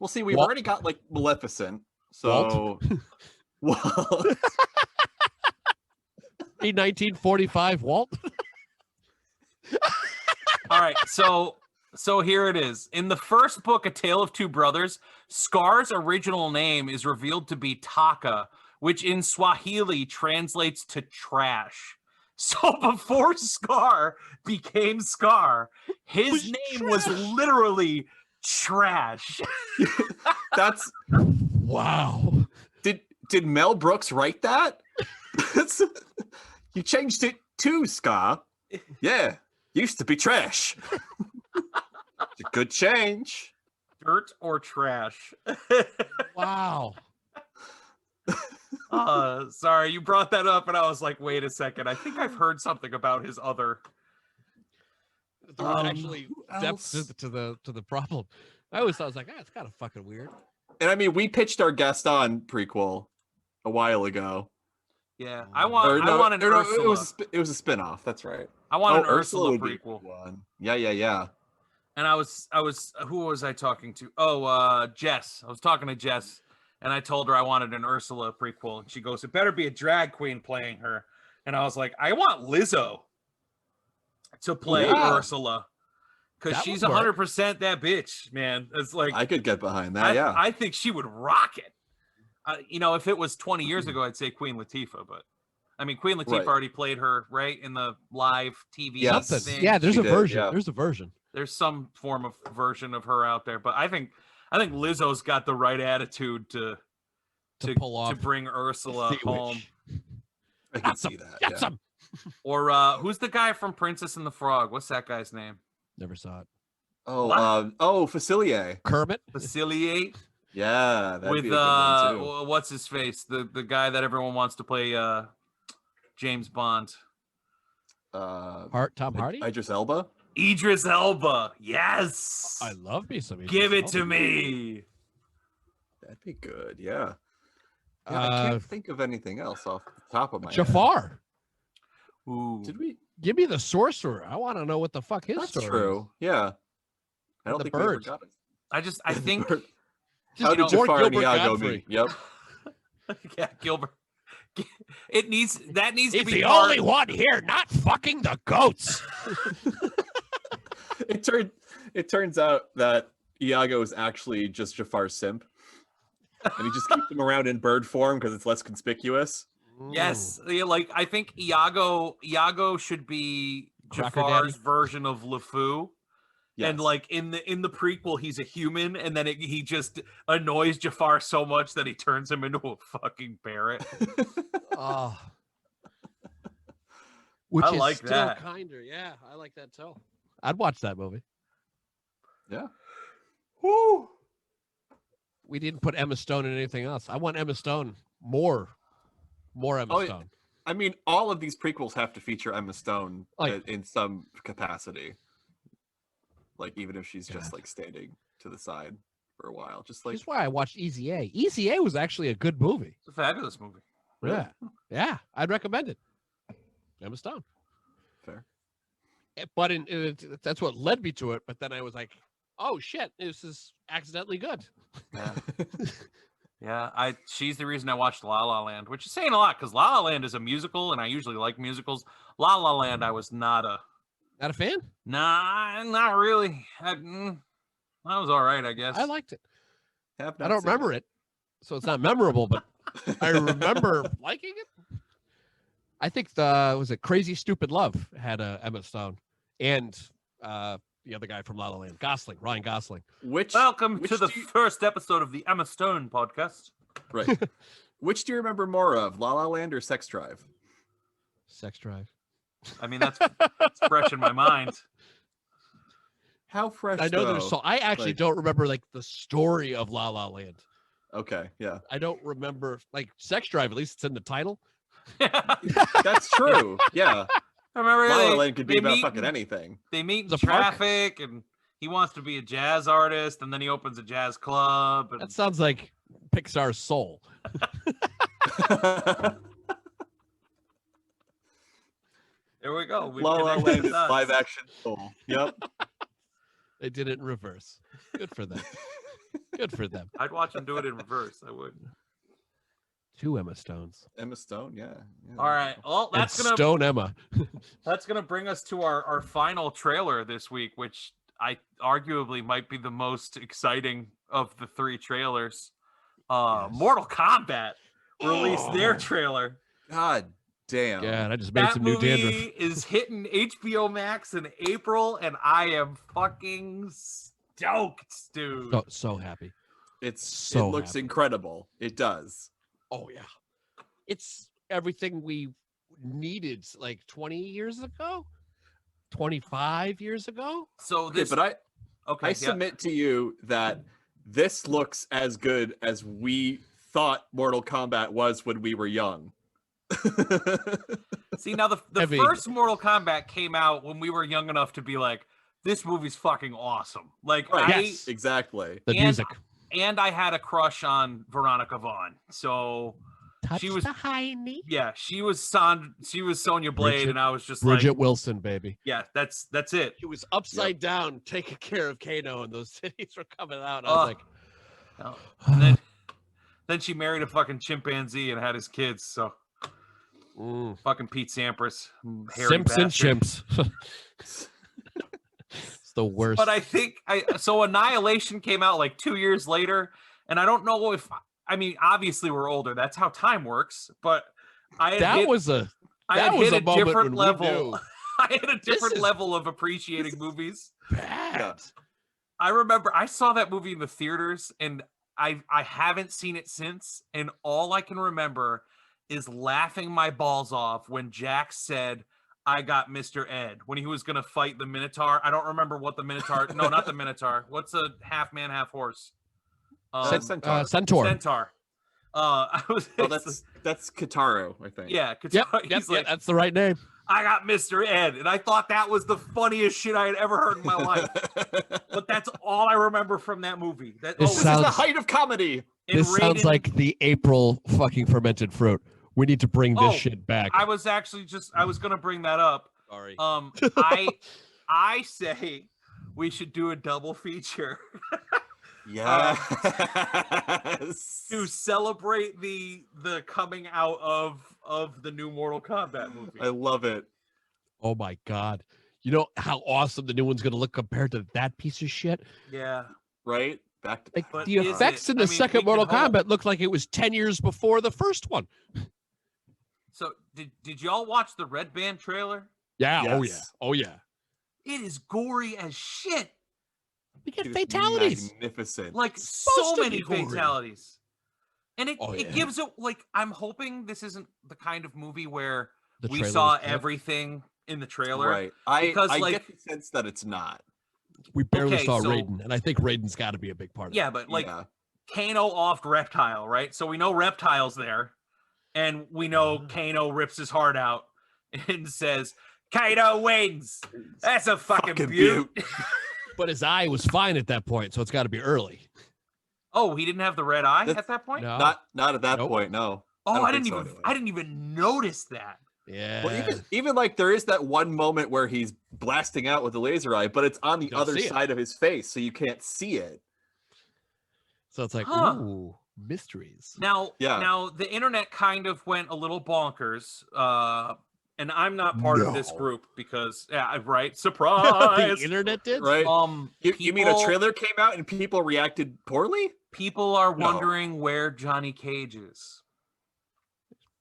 B: Well, see, we've
A: Walt.
B: already got like Maleficent, so well,
A: 1945 Walt.
C: All right, so here it is. In the first book, A Tale of Two Brothers, Scar's original name is revealed to be Taka, which in Swahili translates to trash. So before Scar became Scar, his name was literally Trash.
B: That's
A: wow.
B: Did Mel Brooks write that? You changed it to Scar. Yeah, used to be Trash. It's a good change.
C: Dirt or trash?
A: Wow.
C: Sorry, you brought that up, and I was like, wait a second. I think I've heard something about his other.
A: There was actually depth to the problem. I always thought, I was like, it's kind of fucking weird.
B: And I mean, we pitched our guest on prequel a while ago.
C: Yeah, I want an Ursula.
B: It was a spinoff. That's right.
C: I want an Ursula prequel.
B: One. Yeah.
C: And I was who was I talking to? Oh, Jess. I was talking to Jess, and I told her I wanted an Ursula prequel, and she goes, "It better be a drag queen playing her." And I was like, "I want Lizzo to play Ursula, because she's 100% that bitch, man." It's like
B: I could get behind that.
C: I think she would rock it. If it was 20 years ago, I'd say Queen Latifah, but I mean, Queen Latifah already played her right in the live TV thing.
A: Yeah, there's
B: a
A: version.
B: Yeah.
A: There's a version.
C: There's some form of version of her out there, but I think Lizzo's got the right attitude to
A: pull off,
C: to bring Ursula home.
B: I can see that.
A: Get some.
C: Or who's the guy from Princess and the Frog? What's that guy's name?
A: Never saw it.
B: Facilier.
A: Kermit.
C: Faciliate.
B: Yeah, that'd
C: with
B: be a good one too.
C: What's his face? The guy that everyone wants to play James Bond.
A: Tom Hardy.
B: Idris Elba.
C: Idris Elba. Yes.
A: I love me some.
C: Give it to me.
B: That'd be good. Yeah. I can't think of anything else off the top of my head.
A: Jafar.
C: Ooh.
B: Did we?
A: Give me the sorcerer. I want to know what the fuck his story
B: true.
A: is.
B: Yeah. I don't
A: The
B: think we ever
A: birds.
B: got it.
C: I think.
B: How did Jafar and Iago
A: Godfrey.
B: meet? Yep.
C: Yeah, Gilbert. It needs to be
A: the only one here not fucking the goats.
B: It turns out that Iago is actually just Jafar's simp, and he just keeps him around in bird form because it's less conspicuous.
C: Yes, like I think Iago should be
A: Cracker
C: Jafar's
A: Daddy.
C: version of LeFou.
B: Yes.
C: And like in the prequel, he's a human, and then he just annoys Jafar so much that he turns him into a fucking parrot.
A: Oh. Which
C: I
A: is
C: like
A: still
C: that.
A: kinder. Yeah, I like that too. I'd watch that movie.
B: Yeah.
C: Woo!
A: We didn't put Emma Stone in anything else. I want Emma Stone more Emma Stone.
B: I mean, all of these prequels have to feature Emma Stone
A: Like-
B: in some capacity. Like, even if she's just like standing to the side for a while, just like.
A: That's why I watched Easy A. Easy A was actually a good movie.
C: It's a fabulous movie.
A: Yeah, yeah, I'd recommend it. Emma Stone.
B: Fair.
A: But that's what led me to it. But then I was like, oh shit, this is accidentally good.
C: Yeah. Yeah, she's the reason I watched La La Land, which is saying a lot because La La Land is a musical, and I usually like musicals. La La Land, I was not a
A: fan.
C: Nah, not really. That was all right, I guess.
A: I liked it.
B: I
A: don't remember it, so it's not memorable. But I remember liking it. I think was it Crazy Stupid Love had Emma Stone and the other guy from La La Land, Ryan Gosling.
C: Welcome to the first episode of the Emma Stone podcast.
B: Right. Which do you remember more of, La La Land or Sex Drive?
A: Sex Drive.
C: I mean, that's fresh in my mind.
B: How fresh?
A: I know there's so. I actually don't remember like the story of La La Land.
B: Okay, yeah.
A: I don't remember like Sex Drive. At least it's in the title.
B: That's true. Yeah.
C: I remember
B: La La Land could be about fucking anything.
C: They meet in traffic, and he wants to be a jazz artist, and then he opens a jazz club. And...
A: That sounds like Pixar's Soul.
C: There we go.
B: La La Land is live action Soul. Yep.
A: They did it in reverse. Good for them. Good for them.
C: I'd watch them do it in reverse. I would.
A: 2 Emma Stones.
B: Emma Stone, yeah.
C: All right. Well, that's
A: and Stone Emma.
C: That's gonna bring us to our final trailer this week, which I arguably might be the most exciting of the 3 trailers. Mortal Kombat released their trailer.
B: God, Damn.
A: God, I just made
C: That
A: some new dandruff.
C: movie is hitting HBO Max in April, and I am fucking stoked, dude.
A: So happy.
B: It
A: so
B: looks
A: happy.
B: incredible. It does.
A: Oh yeah, it's everything we needed like 20 years ago, 25 years ago.
C: So
B: Okay,
C: this,
B: but I
C: yeah.
B: submit to you that this looks as good as we thought Mortal Kombat was when we were young.
C: See, now the first Mortal Kombat came out when we were young enough to be like, this movie's fucking awesome. Like,
B: right. Yes, exactly.
A: The music.
C: And I had a crush on Veronica Vaughn. So
A: Touch
C: she was
A: the high knee.
C: Yeah, she was Sonya Blade, and I was just
A: Bridget
C: like
A: Wilson, baby.
C: Yeah, that's it.
A: She was upside down taking care of Kano, and those titties were coming out. And I was like,
C: no. And then she married a fucking chimpanzee and had his kids. So fucking Pete Sampras,
A: Simpson chimps. It's the worst.
C: But I think so Annihilation came out like 2 years later, and I don't know if obviously we're older. That's how time works. But I had hit a different level. I had a different level of appreciating movies.
A: Bad.
C: I remember I saw that movie in the theaters, and I haven't seen it since. And all I can remember is laughing my balls off when Jack said, "I got Mr. Ed," when he was going to fight the Minotaur. I don't remember what the Minotaur. No, not the Minotaur. What's a half man, half horse?
A: Centaur.
C: Centaur.
B: That's Kitaru, I think.
C: Yeah, Kitaru.
A: Yep, that's the right name.
C: I got Mr. Ed, and I thought that was the funniest shit I had ever heard in my life. But that's all I remember from that movie.
B: This is the height of comedy.
A: This sounds like the April fucking fermented fruit. We need to bring this shit back.
C: I was going to bring that up.
A: Sorry.
C: I say we should do a double feature.
B: Yes.
C: To celebrate the coming out of the new Mortal Kombat movie.
B: I love it.
A: Oh my god. You know how awesome the new one's gonna look compared to that piece of shit?
C: Yeah.
B: Right? Back to
A: back. Like, the effects in the second Mortal Kombat looked like it was 10 years before the first one.
C: So did y'all watch the Red Band trailer?
A: Yeah.
B: Yes.
A: Oh yeah.
C: It is gory as shit.
A: We get fatalities.
B: Magnificent.
C: Like so many fatalities. And it gives it, like, I'm hoping this isn't the kind of movie where we saw everything in the trailer.
B: Right. I get the sense that it's not.
A: We barely saw Raiden, and I think Raiden's got to be a big part of it.
C: Yeah, but like Kano offed Reptile, right? So we know Reptile's there, and we know Kano rips his heart out and says, "Kano wins." That's a fucking beaut.
A: But his eye was fine at that point, so it's got to be early.
C: Oh, he didn't have the red eye at that point?
B: No. Not at that point, no.
C: Oh, I didn't even notice that.
A: Yeah.
B: Well, even like there is that one moment where he's blasting out with the laser eye, but it's on the other side of his face, so you can't see it.
A: So it's like, ooh, mysteries.
C: Now the internet kind of went a little bonkers. And I'm not part of this group because, right? Surprise!
A: The internet did,
B: right? You mean a trailer came out and people reacted poorly?
C: People are wondering where Johnny Cage is.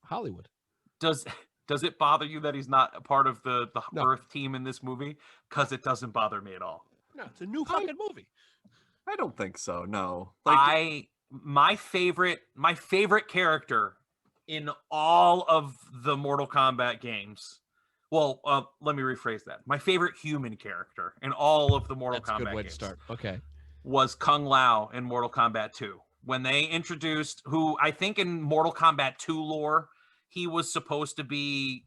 A: Hollywood.
C: Does it bother you that he's not a part of the Earth team in this movie? Because it doesn't bother me at all.
A: No, it's a new fucking movie.
B: I don't think so. No.
C: My favorite character in all of the Mortal Kombat games. Well, let me rephrase that. My favorite human character in all of the Mortal Kombat games. That's a good way to start.
A: Okay.
C: Was Kung Lao in Mortal Kombat 2. When they introduced, who I think in Mortal Kombat 2 lore, he was supposed to be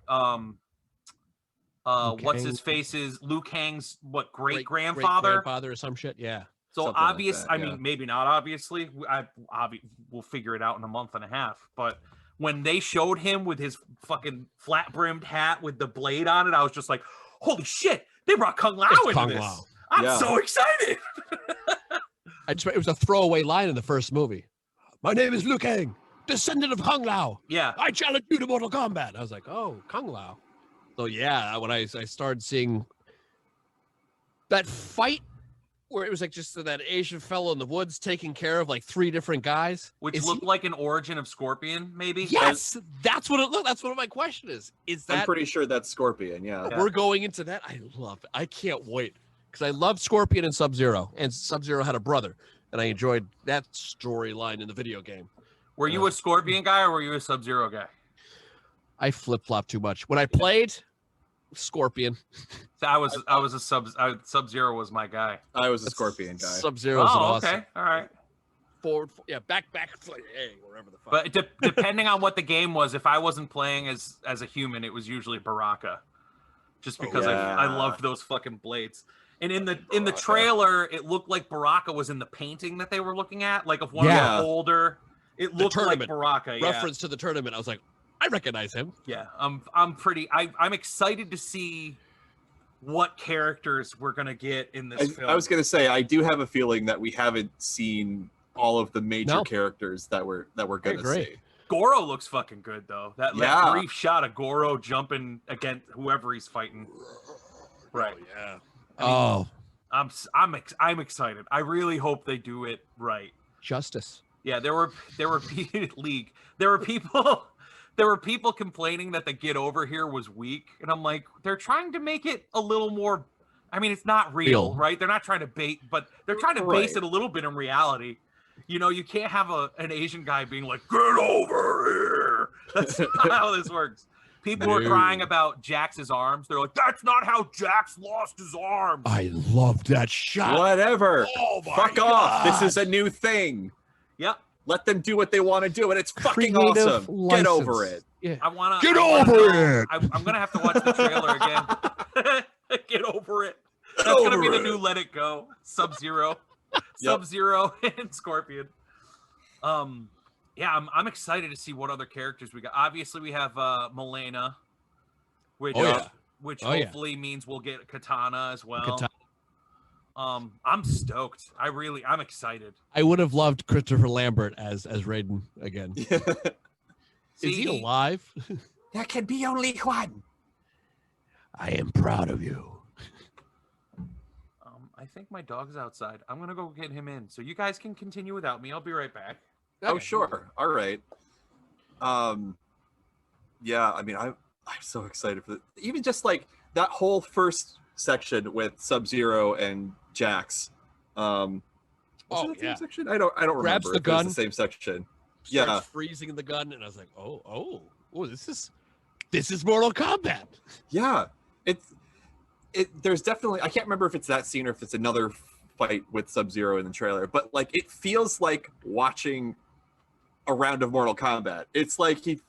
C: what's his face's Liu Kang's great-grandfather?
A: Grandfather or some shit, yeah.
C: So obvious, like that, I mean, maybe not obviously. We'll figure it out in a month and a half, but when they showed him with his fucking flat-brimmed hat with the blade on it, I was just like, holy shit, they brought Kung Lao into this. I'm so excited.
A: It was a throwaway line in the first movie. My name is Liu Kang, descendant of Kung Lao.
C: Yeah.
A: I challenge you to Mortal Kombat. I was like, oh, Kung Lao. So yeah, when I started seeing that fight where it was like just that Asian fellow in the woods taking care of like 3 different guys,
C: which looked like an origin of Scorpion, maybe.
A: Yes, that's what it looked. That's what my question is. Is that?
B: I'm pretty sure that's Scorpion. Yeah,
A: we're going into that. I love it. I can't wait because I love Scorpion and Sub-Zero, and Sub-Zero had a brother, and I enjoyed that storyline in the video game.
C: Were you a Scorpion guy or were you a Sub-Zero guy?
A: I flip-flop too much. When I played Scorpion,
C: so I was a Sub-Zero was my guy.
B: I was a Scorpion guy.
A: Sub-Zero is awesome.
C: Okay, all right.
A: Forward, back, hey, wherever the fuck.
C: But depending on what the game was, if I wasn't playing as a human, it was usually Baraka, just because I loved those fucking blades. And in the trailer, it looked like Baraka was in the painting that they were looking at, like of one of the older. It looked like Baraka.
A: Reference to the tournament. I was like, I recognize him.
C: Yeah, I'm excited to see what characters we're gonna get in this film.
B: I was gonna say I do have a feeling that we haven't seen all of the major characters that we're gonna see.
C: Goro looks fucking good though. That brief shot of Goro jumping against whoever he's fighting. Right.
A: Oh, yeah.
C: I'm excited. I really hope they do it right.
A: Justice.
C: Yeah, there were League. There were people complaining that the Get Over Here was weak, and I'm like, they're trying to make it a little more. I mean, it's not real, right? They're not trying to bait, but they're trying to base it a little bit in reality. You know, you can't have an Asian guy being like, "Get over here." That's not how this works. People were crying about Jax's arms. They're like, "That's not how Jax lost his arms."
A: I love that shot.
B: Whatever.
A: Oh my
B: Fuck
A: God.
B: off. This is a new thing.
C: Yep.
B: Let them do what they want to do, and it's fucking awesome.
A: License.
B: Get over it.
A: Yeah.
C: Get over it. I'm gonna have to watch the trailer again. Get over it. That's gonna be the new Let It Go. Sub-Zero, Sub-Zero, and Scorpion. Yeah, I'm excited to see what other characters we got. Obviously, we have Milena, which hopefully means we'll get Katana as well. I'm stoked. I'm excited.
A: I would have loved Christopher Lambert as Raiden again. Is he alive?
B: There can be only one.
A: I am proud of you.
C: I think my dog's outside. I'm gonna go get him in, so you guys can continue without me. I'll be right back.
B: Oh, sure. All right. Yeah, I mean, I'm so excited for even just like that whole first section with Sub-Zero and Jax. Was it the same section? I don't
A: Grabs
B: remember.
A: The gun.
B: It was the same section.
A: Starts freezing the gun, and I was like, oh, this is Mortal Kombat.
B: Yeah, there's definitely, I can't remember if it's that scene or if it's another fight with Sub-Zero in the trailer, but like it feels like watching a round of Mortal Kombat. It's like he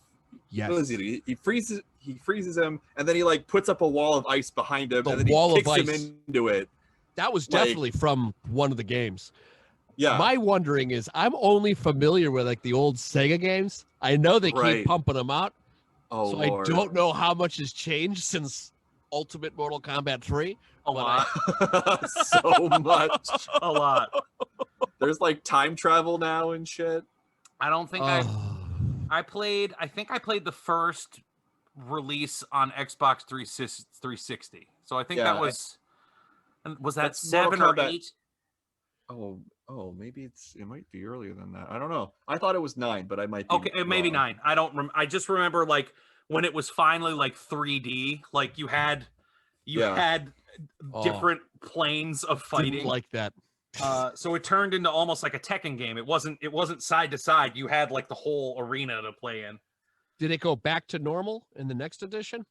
B: freezes him, and then he like puts up a wall of ice behind him, and then he kicks him into it.
A: That was definitely from one of the games.
B: Yeah.
A: My wondering is, I'm only familiar with like the old Sega games. I know they keep pumping them out.
B: Oh,
A: so
B: Lord.
A: I don't know how much has changed since Ultimate Mortal Kombat 3.
C: A lot.
B: So much.
C: A lot.
B: There's like time travel now and shit.
C: I don't think I played the first release on Xbox 360. So I think that was that 7 or 8?
B: Oh, maybe it might be earlier than that. I don't know. I thought it was 9, but I might be
C: okay. It may be 9. I just remember like when it was finally like 3D. Like you had different planes of fighting.
A: Didn't like that.
C: So it turned into almost like a Tekken game. It wasn't side to side. You had like the whole arena to play in.
A: Did it go back to normal in the next edition?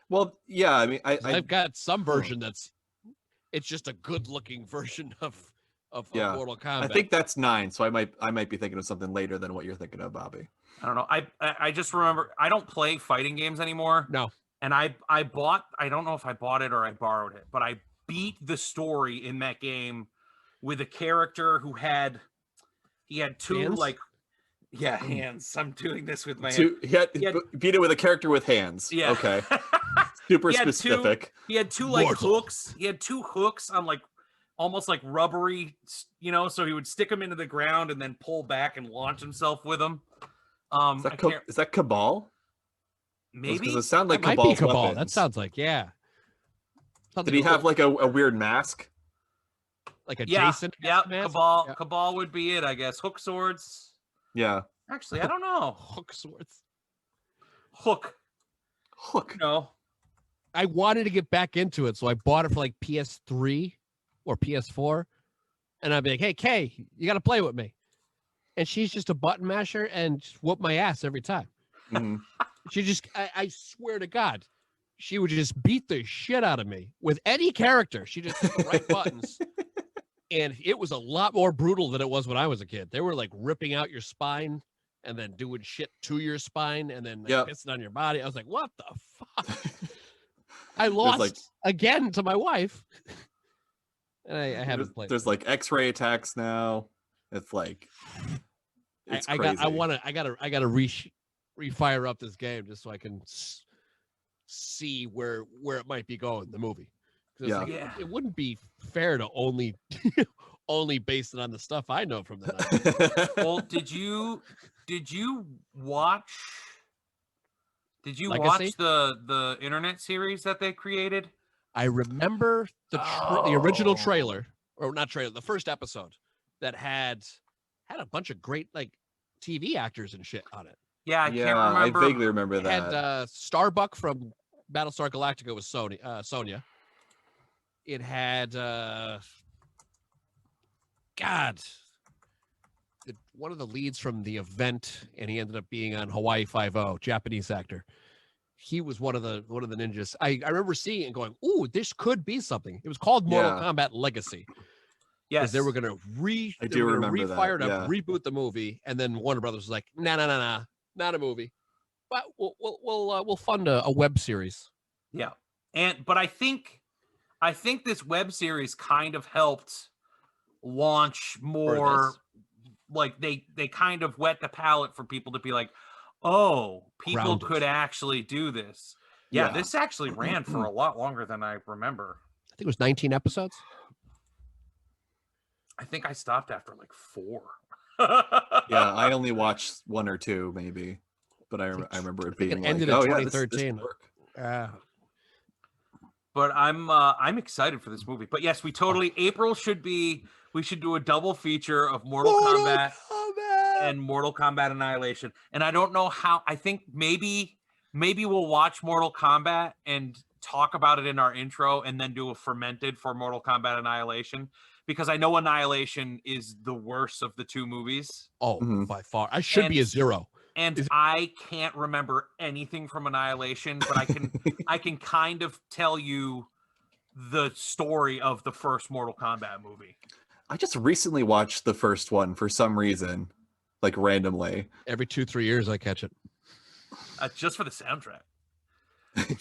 B: Well, yeah. I mean,
A: I've got some version it's just a good-looking version of Mortal Kombat.
B: I think that's 9, so I might be thinking of something later than what you're thinking of, Bobby.
C: I don't know. I just remember I don't play fighting games anymore.
A: No.
C: And I don't know if I bought it or I borrowed it, but I beat the story in that game with a character who had two hands? Hands. I'm doing this with my hands.
B: Beat it with a character with hands.
C: Yeah.
B: Okay. Super specific.
C: He had two hooks. He had 2 hooks on like almost like rubbery, so he would stick them into the ground and then pull back and launch himself with them.
B: Is that Cabal?
C: Maybe.
B: Does it sound like
A: Might
B: Cabal's
A: be Cabal.
B: weapons?
A: That sounds like, yeah.
B: Did he have like a weird mask?
A: like a Jason.
C: Yeah,
A: mask?
C: Cabal would be it, I guess. Hook swords.
B: Yeah.
C: Actually, I don't know.
A: Hook swords.
B: Hook.
C: No.
A: I wanted to get back into it, so I bought it for like PS3 or PS4, and I'd be like, "Hey, Kay, you got to play with me." And she's just a button masher and just whoop my ass every time.
B: Mm-hmm.
A: She just, I swear to God, she would just beat the shit out of me with any character. She just hit the right buttons. And it was a lot more brutal than it was when I was a kid. They were like ripping out your spine and then doing shit to your spine and then like, pissing on your body. I was like, what the fuck? I lost again to my wife. And I haven't played.
B: There's like X-ray attacks now. It's like it's crazy.
A: I gotta refire up this game just so I can see where it might be going, the movie. It wouldn't be fair to only base it on the stuff I know from the 90s.
C: Well, did you watch
A: Legacy?
C: the internet series that they created?
A: I remember the original trailer, or not trailer, the first episode that had a bunch of great like TV actors and shit on it.
C: Yeah, I can't remember.
B: I vaguely remember that.
A: It had Starbuck from Battlestar Galactica was Sonya. It had one of the leads from The Event, and he ended up being on Hawaii Five-0, Japanese actor. He was one of the ninjas. I remember seeing it and going, "Ooh, this could be something." It was called Mortal Kombat Legacy.
C: Yes,
A: they were gonna refire it up, reboot the movie, and then Warner Brothers was like, "Nah, not a movie, but we'll fund a web series."
C: Yeah, but I think this web series kind of helped launch more. Like they kind of wet the palate for people to be like, oh, people could actually do this. Yeah, this actually ran for a lot longer than I remember.
A: I think it was 19 episodes.
C: I think I stopped after like 4.
B: Yeah, I only watched 1 or 2 maybe, but I remember it being
A: ended in 2013.
C: But I'm excited for this movie. But yes, April we should do a double feature of Mortal Kombat and Mortal Kombat Annihilation. And I don't know how. I think maybe we'll watch Mortal Kombat and talk about it in our intro, and then do a fermented for Mortal Kombat Annihilation, because I know Annihilation is the worst of the 2 movies.
A: Oh, by far. I should be a 0.
C: And I can't remember anything from Annihilation, but I can kind of tell you the story of the first Mortal Kombat movie.
B: I just recently watched the first one for some reason, like randomly.
A: Every 2-3 years I catch it.
C: Just for the soundtrack.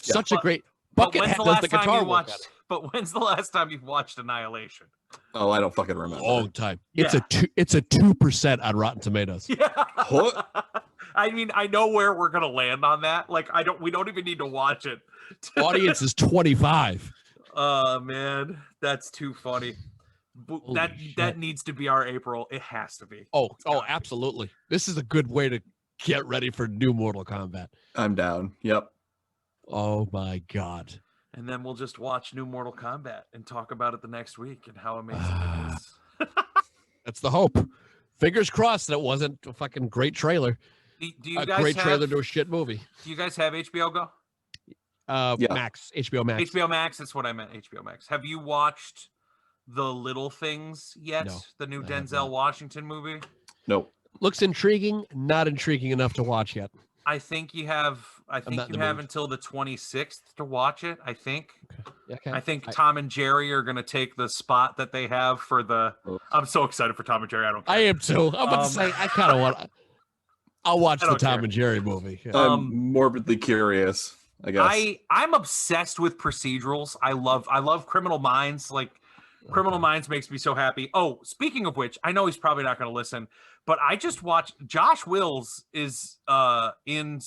A: Such a great Buckethead does the guitar work.
C: But when's the last time you've watched Annihilation?
B: Oh, I don't fucking remember.
A: Long time. It's a 2% on Rotten Tomatoes.
C: Yeah. I mean, I know where we're gonna land on that. Like, we don't even need to watch it.
A: Audience is 25.
C: Oh man, that's too funny. That needs to be our April. It has to be.
A: Oh, absolutely. This is a good way to get ready for new Mortal Kombat.
B: I'm down. Yep.
A: Oh my God.
C: And then we'll just watch new Mortal Kombat and talk about it the next week and how amazing it is.
A: That's the hope. Fingers crossed that it wasn't a fucking great trailer.
C: Do you guys
A: trailer to a shit movie.
C: Do you guys have HBO Go?
A: Max. HBO Max.
C: HBO Max, that's what I meant, HBO Max. Have you watched The Little Things yet?
A: No,
C: the new Denzel Washington movie?
B: Nope.
A: Looks intriguing, not intriguing enough to watch yet.
C: I think you have until the 26th to watch it, I think.
A: Okay.
C: I think Tom and Jerry are going to take the spot that they have for the... I'm so excited for Tom and Jerry. I don't care.
A: I am too. I'm about to say, I kind of want... I'll watch the Tom and Jerry movie. Yeah.
B: I'm morbidly curious, I guess.
C: I'm obsessed with procedurals. I love Criminal Minds. Like, Criminal Minds makes me so happy. Oh, speaking of which, I know he's probably not going to listen, but I just watched... Josh Wills is in...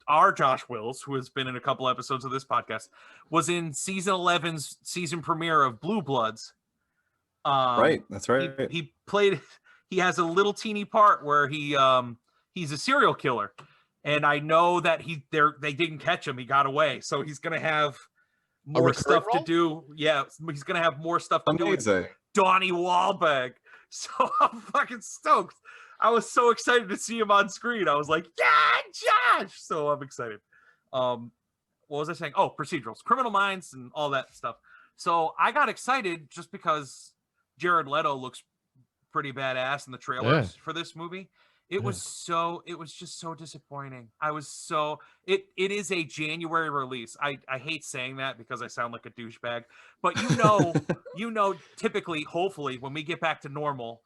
C: Our Josh Wills, who has been in a couple episodes of this podcast, was in season 11's season premiere of Blue Bloods.
B: Right, that's right.
C: He has a little teeny part where he's a serial killer, and I know that they didn't catch him. He got away, so he's gonna have more stuff to do. Yeah, he's gonna have more stuff to do Donnie Wahlberg. So I'm fucking stoked. I was so excited to see him on screen. I was like, yeah, Josh. So I'm excited. What was I saying? Oh, procedurals, Criminal Minds, and all that stuff. So I got excited just because Jared Leto looks pretty badass in the trailers for this movie. It was just so disappointing. It is a January release. I hate saying that because I sound like a douchebag, but typically, hopefully, when we get back to normal,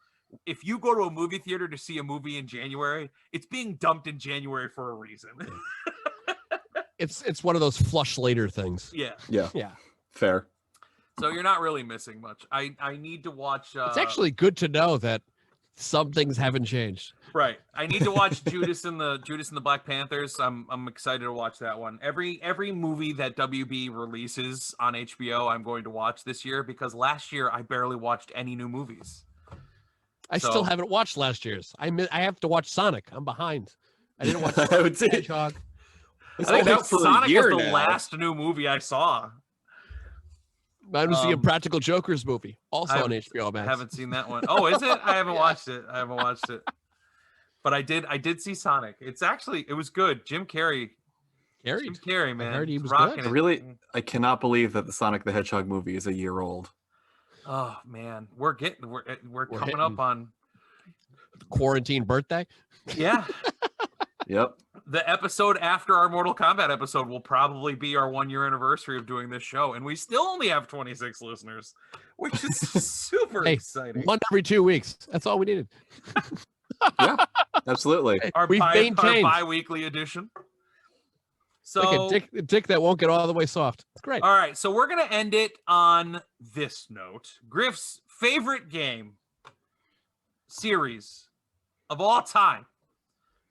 C: if you go to a movie theater to see a movie in January, it's being dumped in January for a reason.
A: It's one of those flush later things.
C: Yeah.
B: Fair.
C: So you're not really missing much. I need to watch.
A: It's actually good to know that some things haven't changed.
C: Right. I need to watch Judas and the Black Panthers. I'm excited to watch that one. Every movie that WB releases on HBO, I'm going to watch this year because last year I barely watched any new movies.
A: I still haven't watched last year's. I have to watch Sonic. I'm behind. I didn't watch Hedgehog.
C: I think Sonic was the last new movie I saw.
A: Mine was the Impractical Jokers movie, also on HBO Max.
C: I haven't seen that one. Oh, is it? I haven't watched it. But I did see Sonic. It was good. Jim Carrey, man.
A: I heard he was
C: rocking
A: good.
B: I cannot believe that the Sonic the Hedgehog movie is a year old.
C: Oh man, we're coming up on
A: the quarantine birthday.
C: Yeah.
B: Yep.
C: The episode after our Mortal Kombat episode will probably be our 1 year anniversary of doing this show, and we still only have 26 listeners, which is super exciting.
A: One every 2 weeks. That's all we needed.
B: Yeah, absolutely.
A: We've maintained
C: our bi-weekly edition. So
A: like a dick that won't get all the way soft. It's great.
C: All right, so we're gonna end it on this note. Griff's favorite game series of all time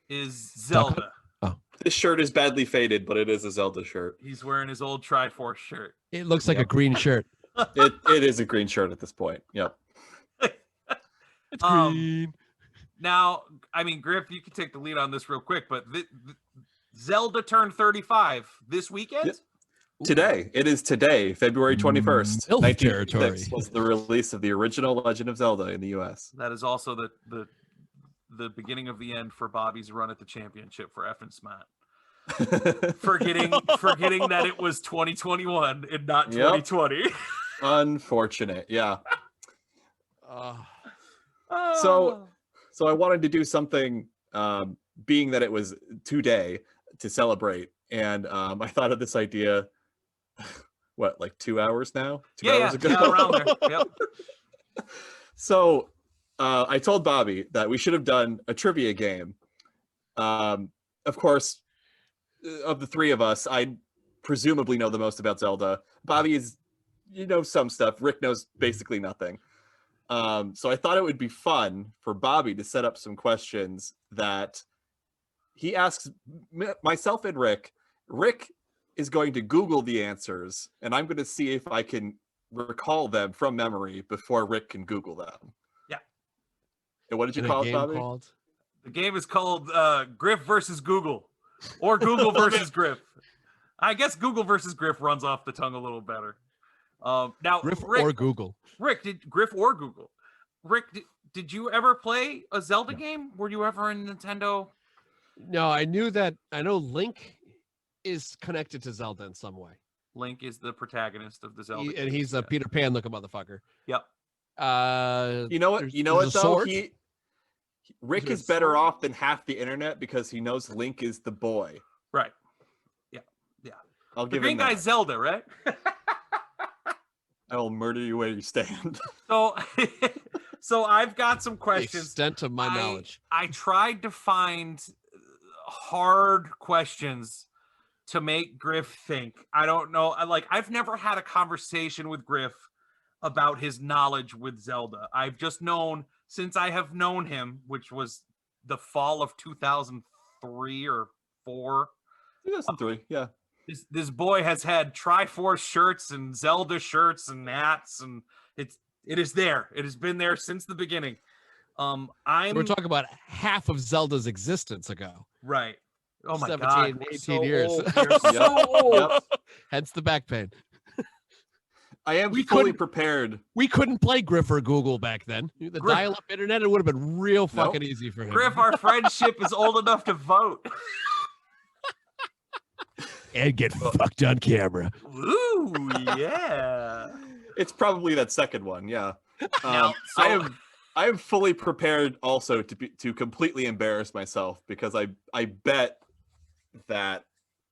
C: is Zelda.
B: This shirt is badly faded, but it is a Zelda shirt.
C: He's wearing his old Triforce shirt.
A: It looks like a green shirt.
B: It is a green shirt at this point. Yep.
A: It's green.
C: Now, I mean, Griff, you can take the lead on this real quick, but Zelda turned 35 this weekend?
B: Yep. Today. It is today, February 21st.
A: 1996
B: was the release of the original Legend of Zelda in the US.
C: That is also the beginning of the end for Bobby's run at the championship for Effin Smart. forgetting that it was 2021 and not 2020.
B: Unfortunate, yeah. So I wanted to do something, being that it was today, to celebrate, and I thought of this idea. What, like 2 hours now? 2 hours ago?
C: Yeah, around there. Yep.
B: So I told Bobby that we should have done a trivia game. Of course, of the three of us, I presumably know the most about Zelda. Bobby is, some stuff. Rick knows basically nothing. So I thought it would be fun for Bobby to set up some questions that he asks myself and Rick. Rick is going to Google the answers, and I'm going to see if I can recall them from memory before Rick can Google them.
C: Yeah.
B: And what did you call it, Bobby?
C: The game is called Griff versus Google, or Google versus Griff. I guess Google versus Griff runs off the tongue a little better. Now,
A: Griff
C: Rick,
A: or Google.
C: Rick, Griff or Google? Rick, did you ever play a Zelda game? Were you ever in Nintendo?
A: No, I know Link is connected to Zelda in some way.
C: Link is the protagonist of the Zelda game.
A: And he's a Peter Pan looking motherfucker.
C: Yep.
B: You know what though? Rick is better off than half the internet because he knows Link is the boy.
C: Right. Yeah.
B: I'll give
C: the green guy's Zelda, right?
B: I will murder you where you stand.
C: So I've got some questions.
A: The extent of my knowledge.
C: I tried to find hard questions to make Griff think. I don't know. I've never had a conversation with Griff about his knowledge with Zelda. I've just known since I have known him, which was the fall of 2003 or 4.
B: 2003, yeah.
C: This boy has had Triforce shirts and Zelda shirts and hats, and it is there. It has been there since the beginning. We're talking about
A: half of Zelda's existence ago.
C: Right. Oh my
A: 17,
C: God.
A: 18 years.
C: Old. You're so old.
A: Hence the back pain.
B: fully prepared.
A: We couldn't play Griff or Google back then. The
C: Griff,
A: dial-up internet, it would have been real fucking easy for him.
C: Griff, our friendship is old enough to vote.
A: And get fucked on camera.
C: Ooh, yeah.
B: It's probably that second one, yeah.
C: Now,
B: I am fully prepared also to completely embarrass myself because I bet that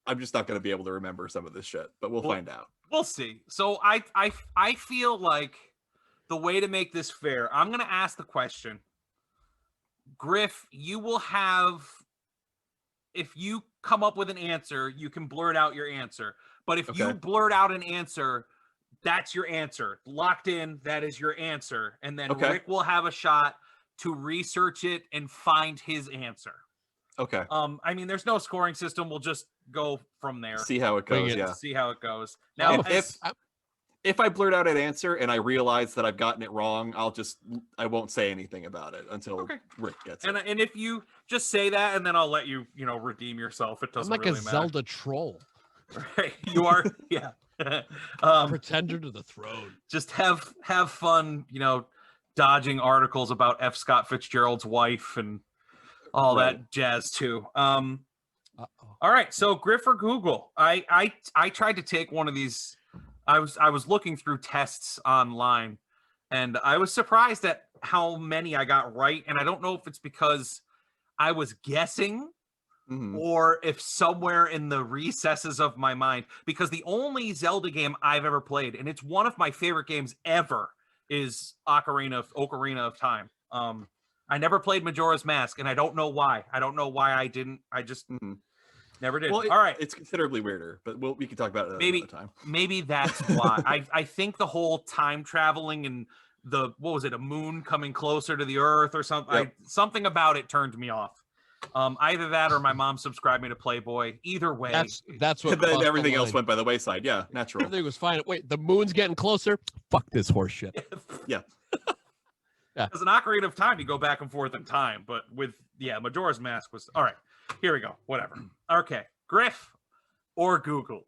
B: I'm just not going to be able to remember some of this shit, but we'll find out.
C: We'll see. So I feel like the way to make this fair, I'm going to ask the question. Griff, you will have, if you come up with an answer, you can blurt out your answer. But if you blurt out an answer, that's your answer. Locked in, that is your answer. And then Rick will have a shot to research it and find his answer.
B: Okay.
C: I mean, there's no scoring system. We'll just go from there.
B: See how it goes, yeah.
C: See how it goes. Now,
B: if I blurt out an answer and I realize that I've gotten it wrong, I won't say anything about it until Rick gets it.
C: And if you just say that, and then I'll let you, redeem yourself. It doesn't really matter.
A: I'm like a Zelda troll.
C: Right. You are, yeah.
A: Pretender to the throne.
C: Just have fun, dodging articles about F. Scott Fitzgerald's wife and all that jazz too. All right, so Griff or Google. I tried to take one of these. I was looking through tests online, and I was surprised at how many I got right. And I don't know if it's because I was guessing or if somewhere in the recesses of my mind, because the only Zelda game I've ever played, and it's one of my favorite games ever, is Ocarina of Time. I never played Majora's Mask, and I don't know why. I don't know why I didn't. I just never did.
B: Well,
C: all right.
B: It's considerably weirder, but we can talk about it another time.
C: Maybe that's why. I think the whole time traveling and a moon coming closer to the earth or something.
B: Yep.
C: Something about it turned me off. Either that or my mom subscribed me to Playboy. Either way.
A: That's what
B: then everything else went by the wayside. Yeah, natural.
A: Everything was fine. Wait, the moon's getting closer? Fuck this horse shit.
B: Yeah.
C: As an Ocarina of Time, you go back and forth in time, but with Majora's Mask was all right. Here we go. Whatever. Okay, Griff or Google.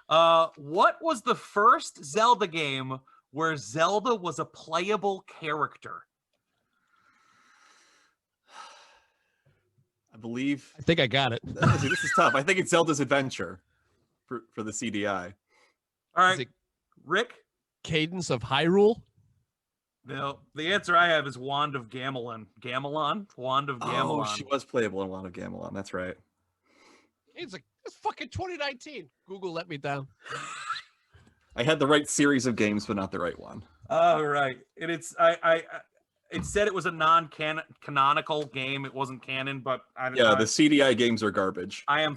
C: What was the first Zelda game where Zelda was a playable character?
B: I
A: think I got it.
B: This is tough. I think it's Zelda's Adventure for the CDI.
C: All right, Rick.
A: Cadence of Hyrule.
C: No, the answer I have is Wand of Gamelon. Wand of Gamelon.
B: Oh, she was playable in Wand of Gamelon. That's right.
A: It's fucking 2019. Google let me down.
B: I had the right series of games, but not the right one.
C: All right, and it said it was a non-canonical game. It wasn't canon, but
B: the CDI games are garbage.
C: I am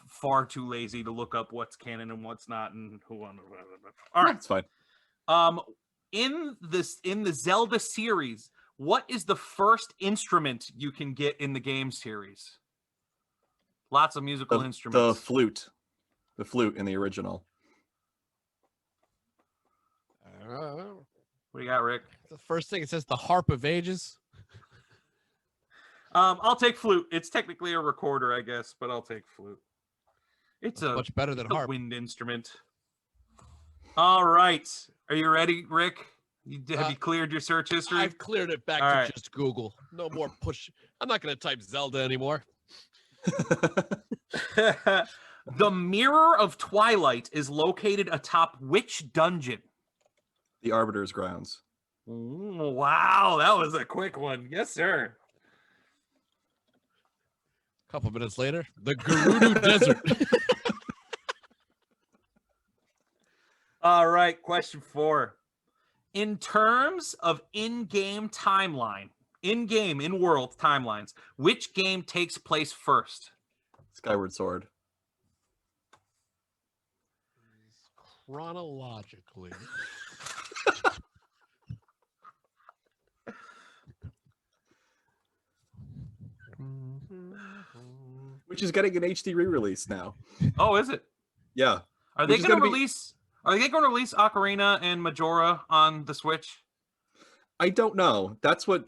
C: far too lazy to look up what's canon and what's not, and who. All right,
B: it's fine.
C: In the Zelda series, what is the first instrument you can get in the game series? Lots of musical instruments.
B: The flute in the original.
C: What do you got, Rick?
A: The first thing it says, the Harp of Ages.
C: I'll take flute. It's technically a recorder, I guess, but I'll take flute. It's
A: much better than harp.
C: Wind instrument. All right. Are you ready, Rick? Have you cleared your search history?
A: I've cleared it back to just Google. No more push. I'm not going to type Zelda anymore.
C: The Mirror of Twilight is located atop which dungeon?
B: The Arbiter's Grounds.
C: Wow, that was a quick one. Yes, sir.
A: A couple minutes later, the Gerudo Desert.
C: All right, question 4. In terms of in-world timelines, which game takes place first?
B: Skyward Sword.
A: Chronologically.
B: Which is getting an HD re-release now.
C: Oh, is it?
B: Yeah.
C: Are they going to release Ocarina and Majora on the Switch?
B: I don't know. That's what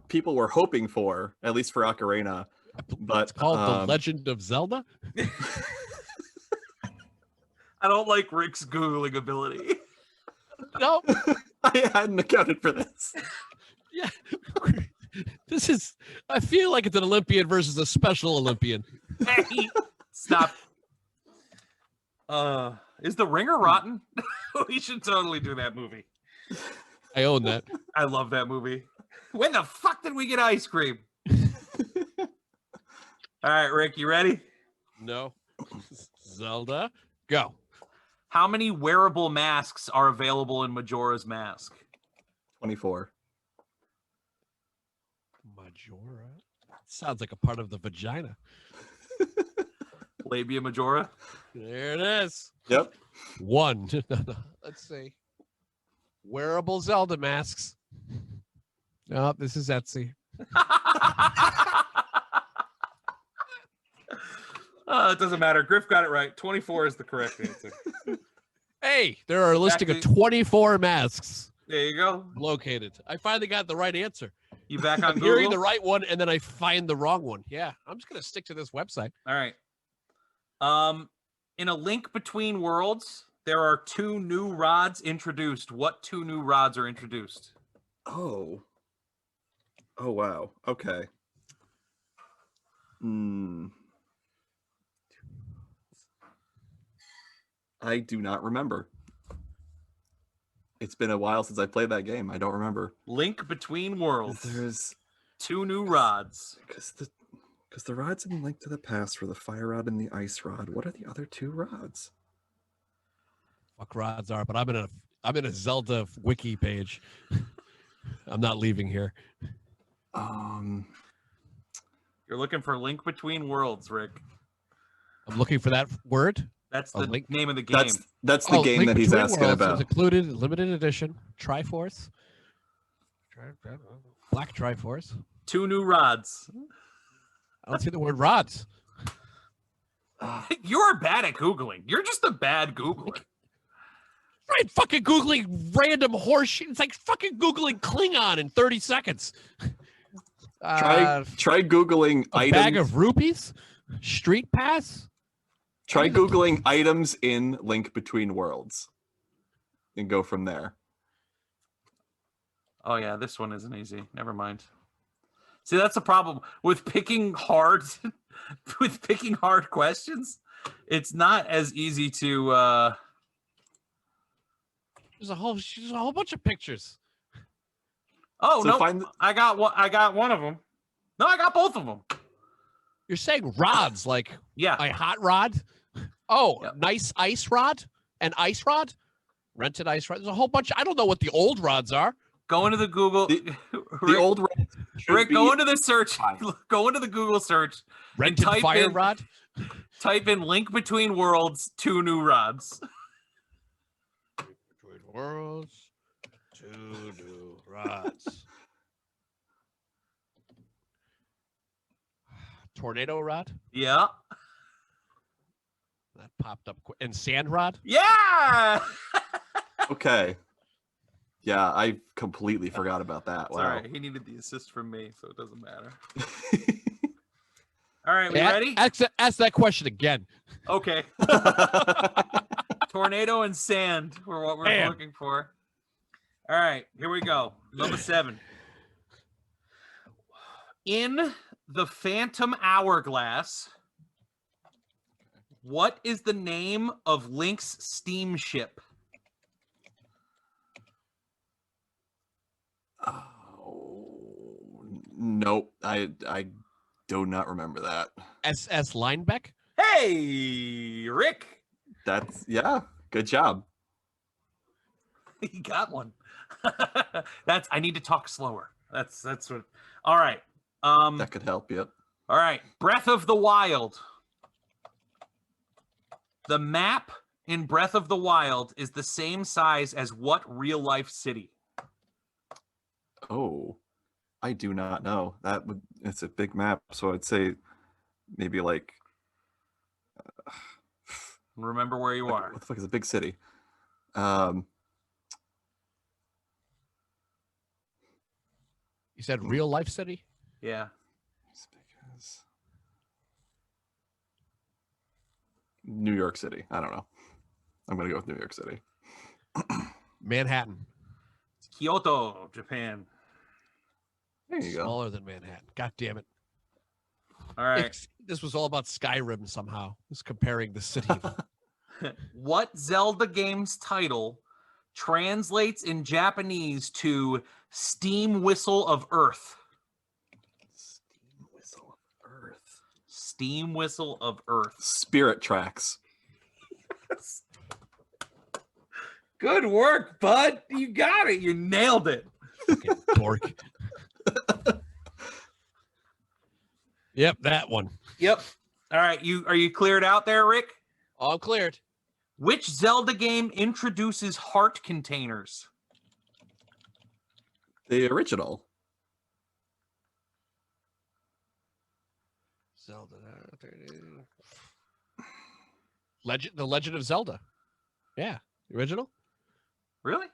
B: people were hoping for, at least for Ocarina. But
A: it's called The Legend of Zelda.
C: I don't like Rick's Googling ability.
A: No.
B: I hadn't accounted for this.
A: Yeah. This is, I feel like it's an Olympian versus a special Olympian.
C: Hey, stop. Is The Ringer rotten? We should totally do that movie.
A: I own that.
C: I love that movie. When the fuck did we get ice cream? All right, Rick, you ready?
A: No. Zelda, go.
C: How many wearable masks are available in Majora's Mask?
B: 24.
A: Majora? Sounds like a part of the vagina.
C: Labia Majora?
A: There it is.
B: Yep.
A: 1. Let's see. Wearable Zelda masks. Oh, this is Etsy.
C: It doesn't matter. Griff got it right. 24 is the correct answer.
A: Hey, there are a listing of 24 masks
C: There you go.
A: located. I finally got the right answer.
C: You back on
A: I'm
C: Google?
A: hearing the right one, and then I find the wrong one. Yeah, I'm just going to stick to this website.
C: All right. In A Link Between Worlds, there are 2 new rods introduced. What 2 new rods are introduced?
B: Oh. Oh, wow. Okay. I do not remember. It's been a while since I played that game. I don't remember.
C: Link Between Worlds.
B: There's
C: 2 new rods.
B: Because the rods in Link to the Past were the fire rod and the ice rod. What are the other 2 rods?
A: Fuck rods are, but I'm in a Zelda wiki page. I'm not leaving here.
C: You're looking for Link Between Worlds, Rick.
A: I'm looking for that word.
C: That's the
A: Link?
C: name of the game.
B: That's the game
A: Link
B: that he's
A: Between
B: asking
A: Worlds
B: about.
A: is included limited edition Triforce. Black Triforce.
C: 2 new rods.
A: I don't see the word rods.
C: You're bad at Googling. You're just a bad Googler.
A: Right, fucking Googling random horse shit. It's like fucking Googling Klingon in 30 seconds.
B: Try Googling
A: a
B: items.
A: bag of rupees? Street pass?
B: Try Googling items in Link Between Worlds. And go from there.
C: Oh, yeah, this one isn't easy. Never mind. See, that's a problem with picking hard questions. It's not as easy to
A: There's a whole bunch of pictures.
C: Oh,
B: So
C: no. I got one of them. No, I got both of them.
A: You're saying rods like
C: Yeah.
A: a hot rod? Oh,
C: Yep.
A: nice ice rod? An ice rod? Rented ice rod. There's a whole bunch. I don't know what the old rods are.
C: Go into the Google.
B: The
C: Rick,
B: old rods should
C: Rick,
B: be-
C: go into the search. Go into the Google search.
A: Rented
C: type
A: fire
C: in-
A: rod?
C: Type in Link Between Worlds, 2 new rods.
A: Between worlds, 2 new rods. Tornado rod?
C: Yeah.
A: That popped up. And sand rod?
C: Yeah.
B: Okay. Yeah, I completely forgot about that. Wow.
C: All right. He needed the assist from me, so it doesn't matter. All right. We
A: Hey,
C: ready?
A: Ask that question again.
C: Okay. Tornado and sand were what we're
A: Bam.
C: looking for. All right. Here we go. Number 7. In the Phantom Hourglass, what is the name of Link's steamship?
B: Oh, nope. I do not remember that.
A: SS Linebeck?
C: Hey, Rick.
B: That's good job.
C: He got one. I need to talk slower. That's what. All right.
B: That could help, yep.
C: All right. Breath of the Wild. The map in Breath of the Wild is the same size as what real life city?
B: Oh, I do not know. It's a big map, so I'd say maybe like
C: Remember where you are.
B: what the fuck is a big city?
A: You said real life city?
C: Yeah.
B: It's because New York City. I don't know. I'm gonna go with New York City.
A: Manhattan.
C: It's Kyoto, Japan.
B: There you go.
A: Smaller than Manhattan. God damn it.
C: All right.
A: This was all about Skyrim somehow. It's comparing the city.
C: What Zelda game's title translates in Japanese to Steam Whistle of Earth?
B: Steam Whistle of Earth.
C: Steam Whistle of Earth.
B: Spirit Tracks.
C: Good work, bud. You got it. You nailed it.
A: Fucking dork. Yep, that one.
C: Yep. All right. Are you cleared out there, Rick?
A: All cleared.
C: Which Zelda game introduces heart containers?
B: The original.
A: Zelda. The Legend of Zelda. Yeah, the original.
C: Really?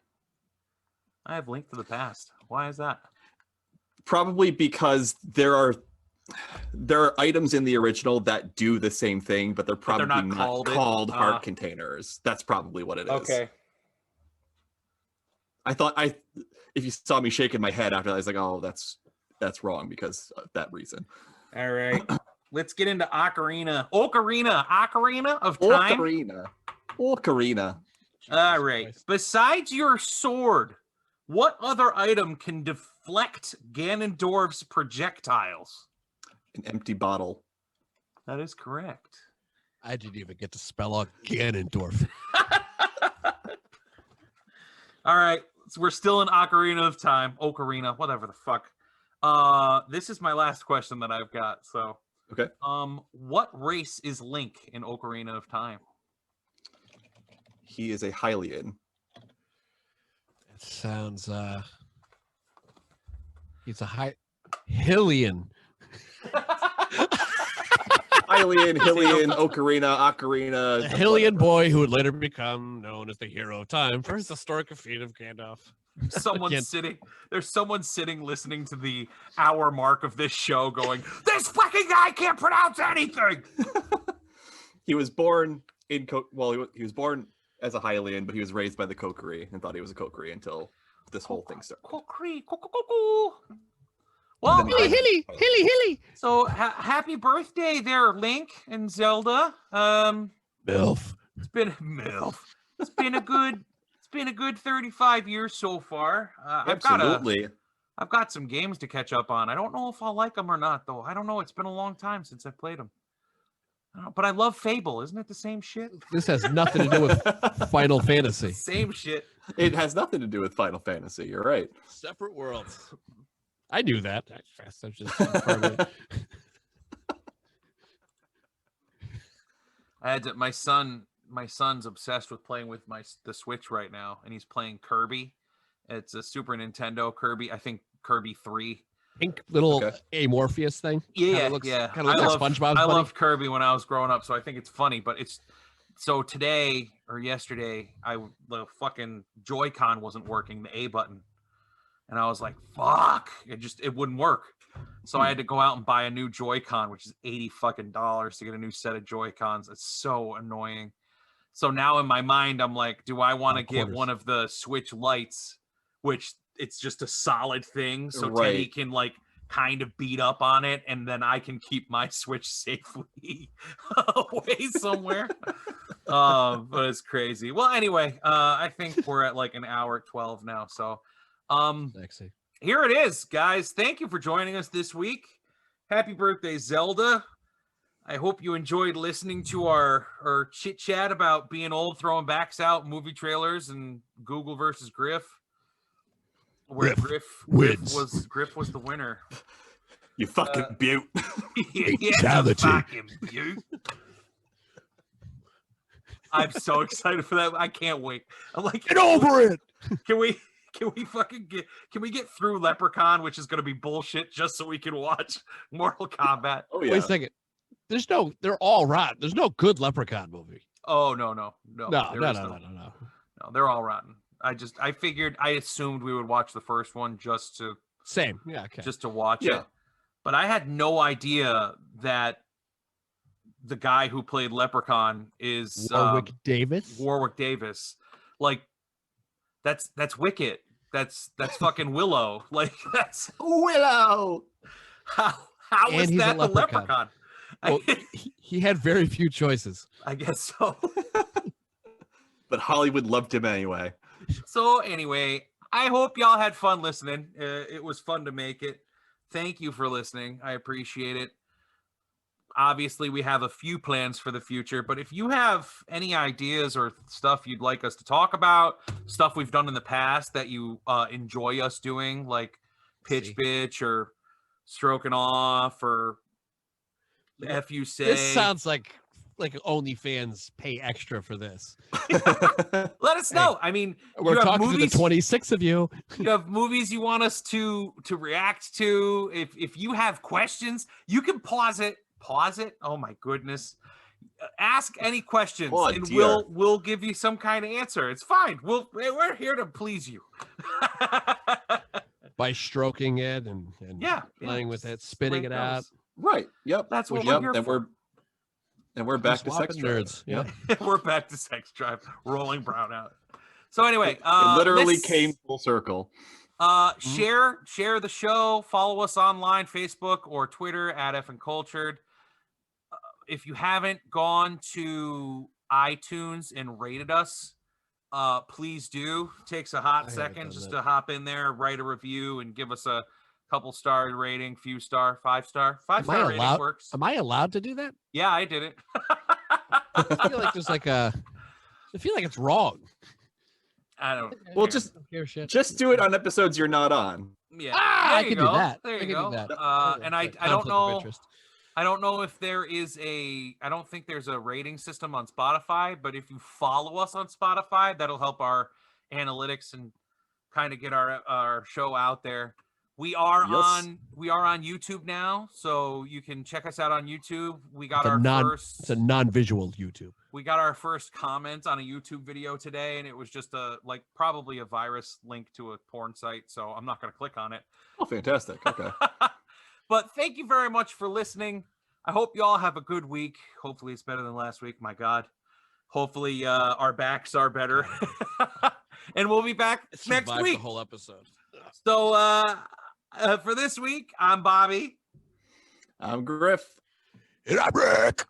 C: I have Link to the Past. Why is that?
B: Probably because there are items in the original that do the same thing, but they're probably
C: not
B: not called heart containers. That's probably what it is.
C: Okay.
B: If you saw me shaking my head after that, I was like, oh, that's wrong because of that reason.
C: All right. Let's get into Ocarina of Time.
B: Ocarina.
C: All right. Besides your sword, what other item can deflect Ganondorf's projectiles?
B: An empty bottle.
C: That is correct.
A: I didn't even get to spell out Ganondorf.
C: All right. So we're still in Ocarina of Time. Ocarina, whatever the fuck. This is my last question that I've got. So,
B: okay.
C: What race is Link in Ocarina of Time?
B: He is a Hylian.
A: That sounds he's a Hylian.
B: Hylian, Ocarina.
A: A Hylian boy who would later become known as the hero of time for his historic defeat of Gandalf.
C: There's someone sitting listening to the hour mark of this show going, this fucking guy can't pronounce anything.
B: He was born in he was born as a Hylian, but he was raised by the Kokiri and thought he was a Kokiri until this whole thing started.
C: Kokiri. Well,
A: hilly.
C: So happy birthday there, Link and Zelda.
A: MILF.
C: It's been MILF. It's been a good 35 years so far.
B: Absolutely.
C: I've got some games to catch up on. I don't know if I'll like them or not, though. I don't know. It's been a long time since I've played them. But I love Fable. Isn't it the same shit?
A: This has nothing to do with Final Fantasy.
C: Same shit.
B: It has nothing to do with Final Fantasy. You're right.
A: Separate worlds. I knew that. I just confirming it.
C: I had to, my son's obsessed with playing with the Switch right now, and he's playing Kirby. It's a Super Nintendo Kirby. I think Kirby 3.
A: Pink little amorphous thing.
C: Yeah,
A: Kind of looks like SpongeBob.
C: I loved Kirby when I was growing up, so I think it's funny. But so today or yesterday, the fucking Joy-Con wasn't working, the A button, and I was like, "Fuck!" It wouldn't work. So I had to go out and buy a new Joy-Con, which is $80 to get a new set of Joy-Cons. It's so annoying. So now in my mind, I'm like, do I want to get one of the Switch Lights, which it's just a solid thing, so Teddy can like kind of beat up on it, and then I can keep my Switch safely away somewhere. But it's crazy. Well, anyway, I think we're at like an hour 12 now. So here it is, guys. Thank you for joining us this week. Happy birthday, Zelda. I hope you enjoyed listening to our chit chat about being old, throwing backs out, movie trailers, and Google versus Griff. Where Griff was the winner.
B: You fucking beaut.
C: Fucking beaut. I'm so excited for that. I can't wait. I'm like,
A: get over it.
C: Can we get through Leprechaun, which is going to be bullshit, just so we can watch Mortal Kombat?
B: Oh yeah.
A: Wait a second. They're all rotten. There's no good Leprechaun movie.
C: Oh no.
A: No,
C: they're all rotten. I assumed we would watch the first one just to
A: just
C: to watch it. But I had no idea that the guy who played Leprechaun is
A: Warwick Davis.
C: Warwick Davis. Like that's Wicket. That's fucking Willow. Like that's
B: Willow.
C: how
A: And
C: is
A: he's a
C: that the
A: leprechaun.
C: Leprechaun?
A: Well, he had very few choices.
C: I guess so.
B: But Hollywood loved him anyway.
C: So anyway, I hope y'all had fun listening. It was fun to make it. Thank you for listening. I appreciate it. Obviously, we have a few plans for the future, but if you have any ideas or stuff you'd like us to talk about, stuff we've done in the past that you enjoy us doing, like Pitch Bitch or Stroking Off or F You Say.
A: This sounds like OnlyFans pay extra for this.
C: Let us know. I mean,
A: We're talking to the 26 of you.
C: You have movies you want us to react to. If you have questions, you can pause it. Oh my goodness. Ask any questions and we'll give you some kind of answer. It's fine. We're here to please you.
A: By stroking it and playing with it, spitting it out.
B: Right. Yep.
C: That's what we're here for.
B: And we're back to sex
A: nerds.
B: Drive.
A: Yeah.
C: We're back to Sex Drive. Rolling Brown out. So anyway,
B: it literally came full circle.
C: Share the show. Follow us online, Facebook or Twitter at Effin Cultured. If you haven't gone to iTunes and rated us, please do. Takes a hot second just to hop in there, write a review, and give us a couple star rating, few star, 5-star. 5-star rating works.
A: Am I allowed to do that?
C: Yeah, I did it.
A: I feel like there's I feel like it's wrong.
C: I don't.
B: Well, just do it on episodes you're not on.
C: Yeah,
A: I can do that.
C: There you
A: go.
C: Do that. And I don't know. I don't know if there is I don't think there's a rating system on Spotify, but if you follow us on Spotify, that'll help our analytics and kind of get our show out there. We are on YouTube now, so you can check us out on YouTube. We got
A: it's a non-visual YouTube.
C: We got our first comment on a YouTube video today, and it was just probably a virus link to a porn site, so I'm not going to click on it.
B: Oh, fantastic. Okay.
C: But thank you very much for listening. I hope you all have a good week. Hopefully it's better than last week. My God. Hopefully our backs are better. And we'll be back next week.
A: The whole episode.
C: So for this week, I'm Bobby.
B: I'm Griff.
A: And I'm Rick.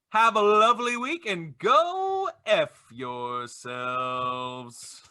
C: Have a lovely week and go F yourselves.